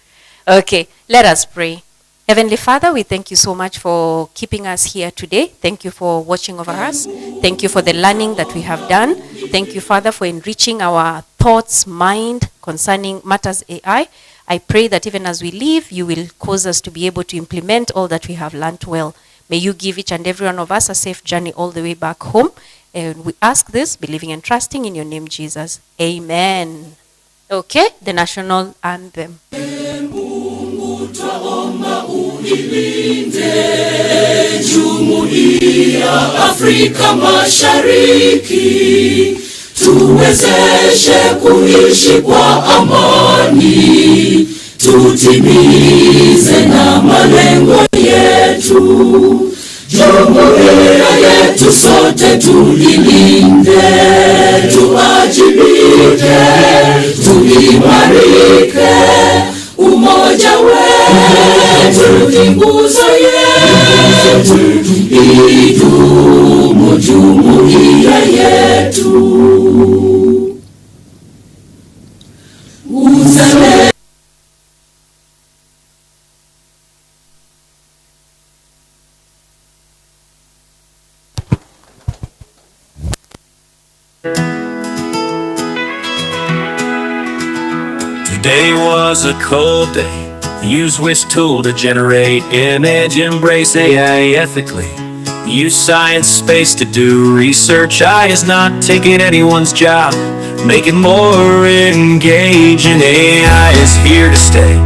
Okay, let us pray. Heavenly Father, we thank you so much for keeping us here today. Thank you for watching over us. Thank you for the learning that we have done. Thank you, Father, for enriching our thoughts, mind concerning matters AI. I pray that even as we leave, you will cause us to be able to implement all that we have learned well. May you give each and every one of us a safe journey all the way back home. And we ask this, believing and trusting in your name, Jesus. Amen. Okay, the national anthem. Twaomba uilinde Jumuiya Afrika Mashariki, tuwezeshe kuishi kwa amani, tutimize na malengo yetu. Jumuiya yetu sote tuilinde, tuajibike, tuimarike. Umoja wetu ni nguzo yetu, idumu jumuiya yetu. Uzalendo. Today was a cold day. Use WIS tool to generate image. Embrace AI ethically. Use science space to do research. AI is not taking anyone's job. Make it more engaging. AI is here to stay.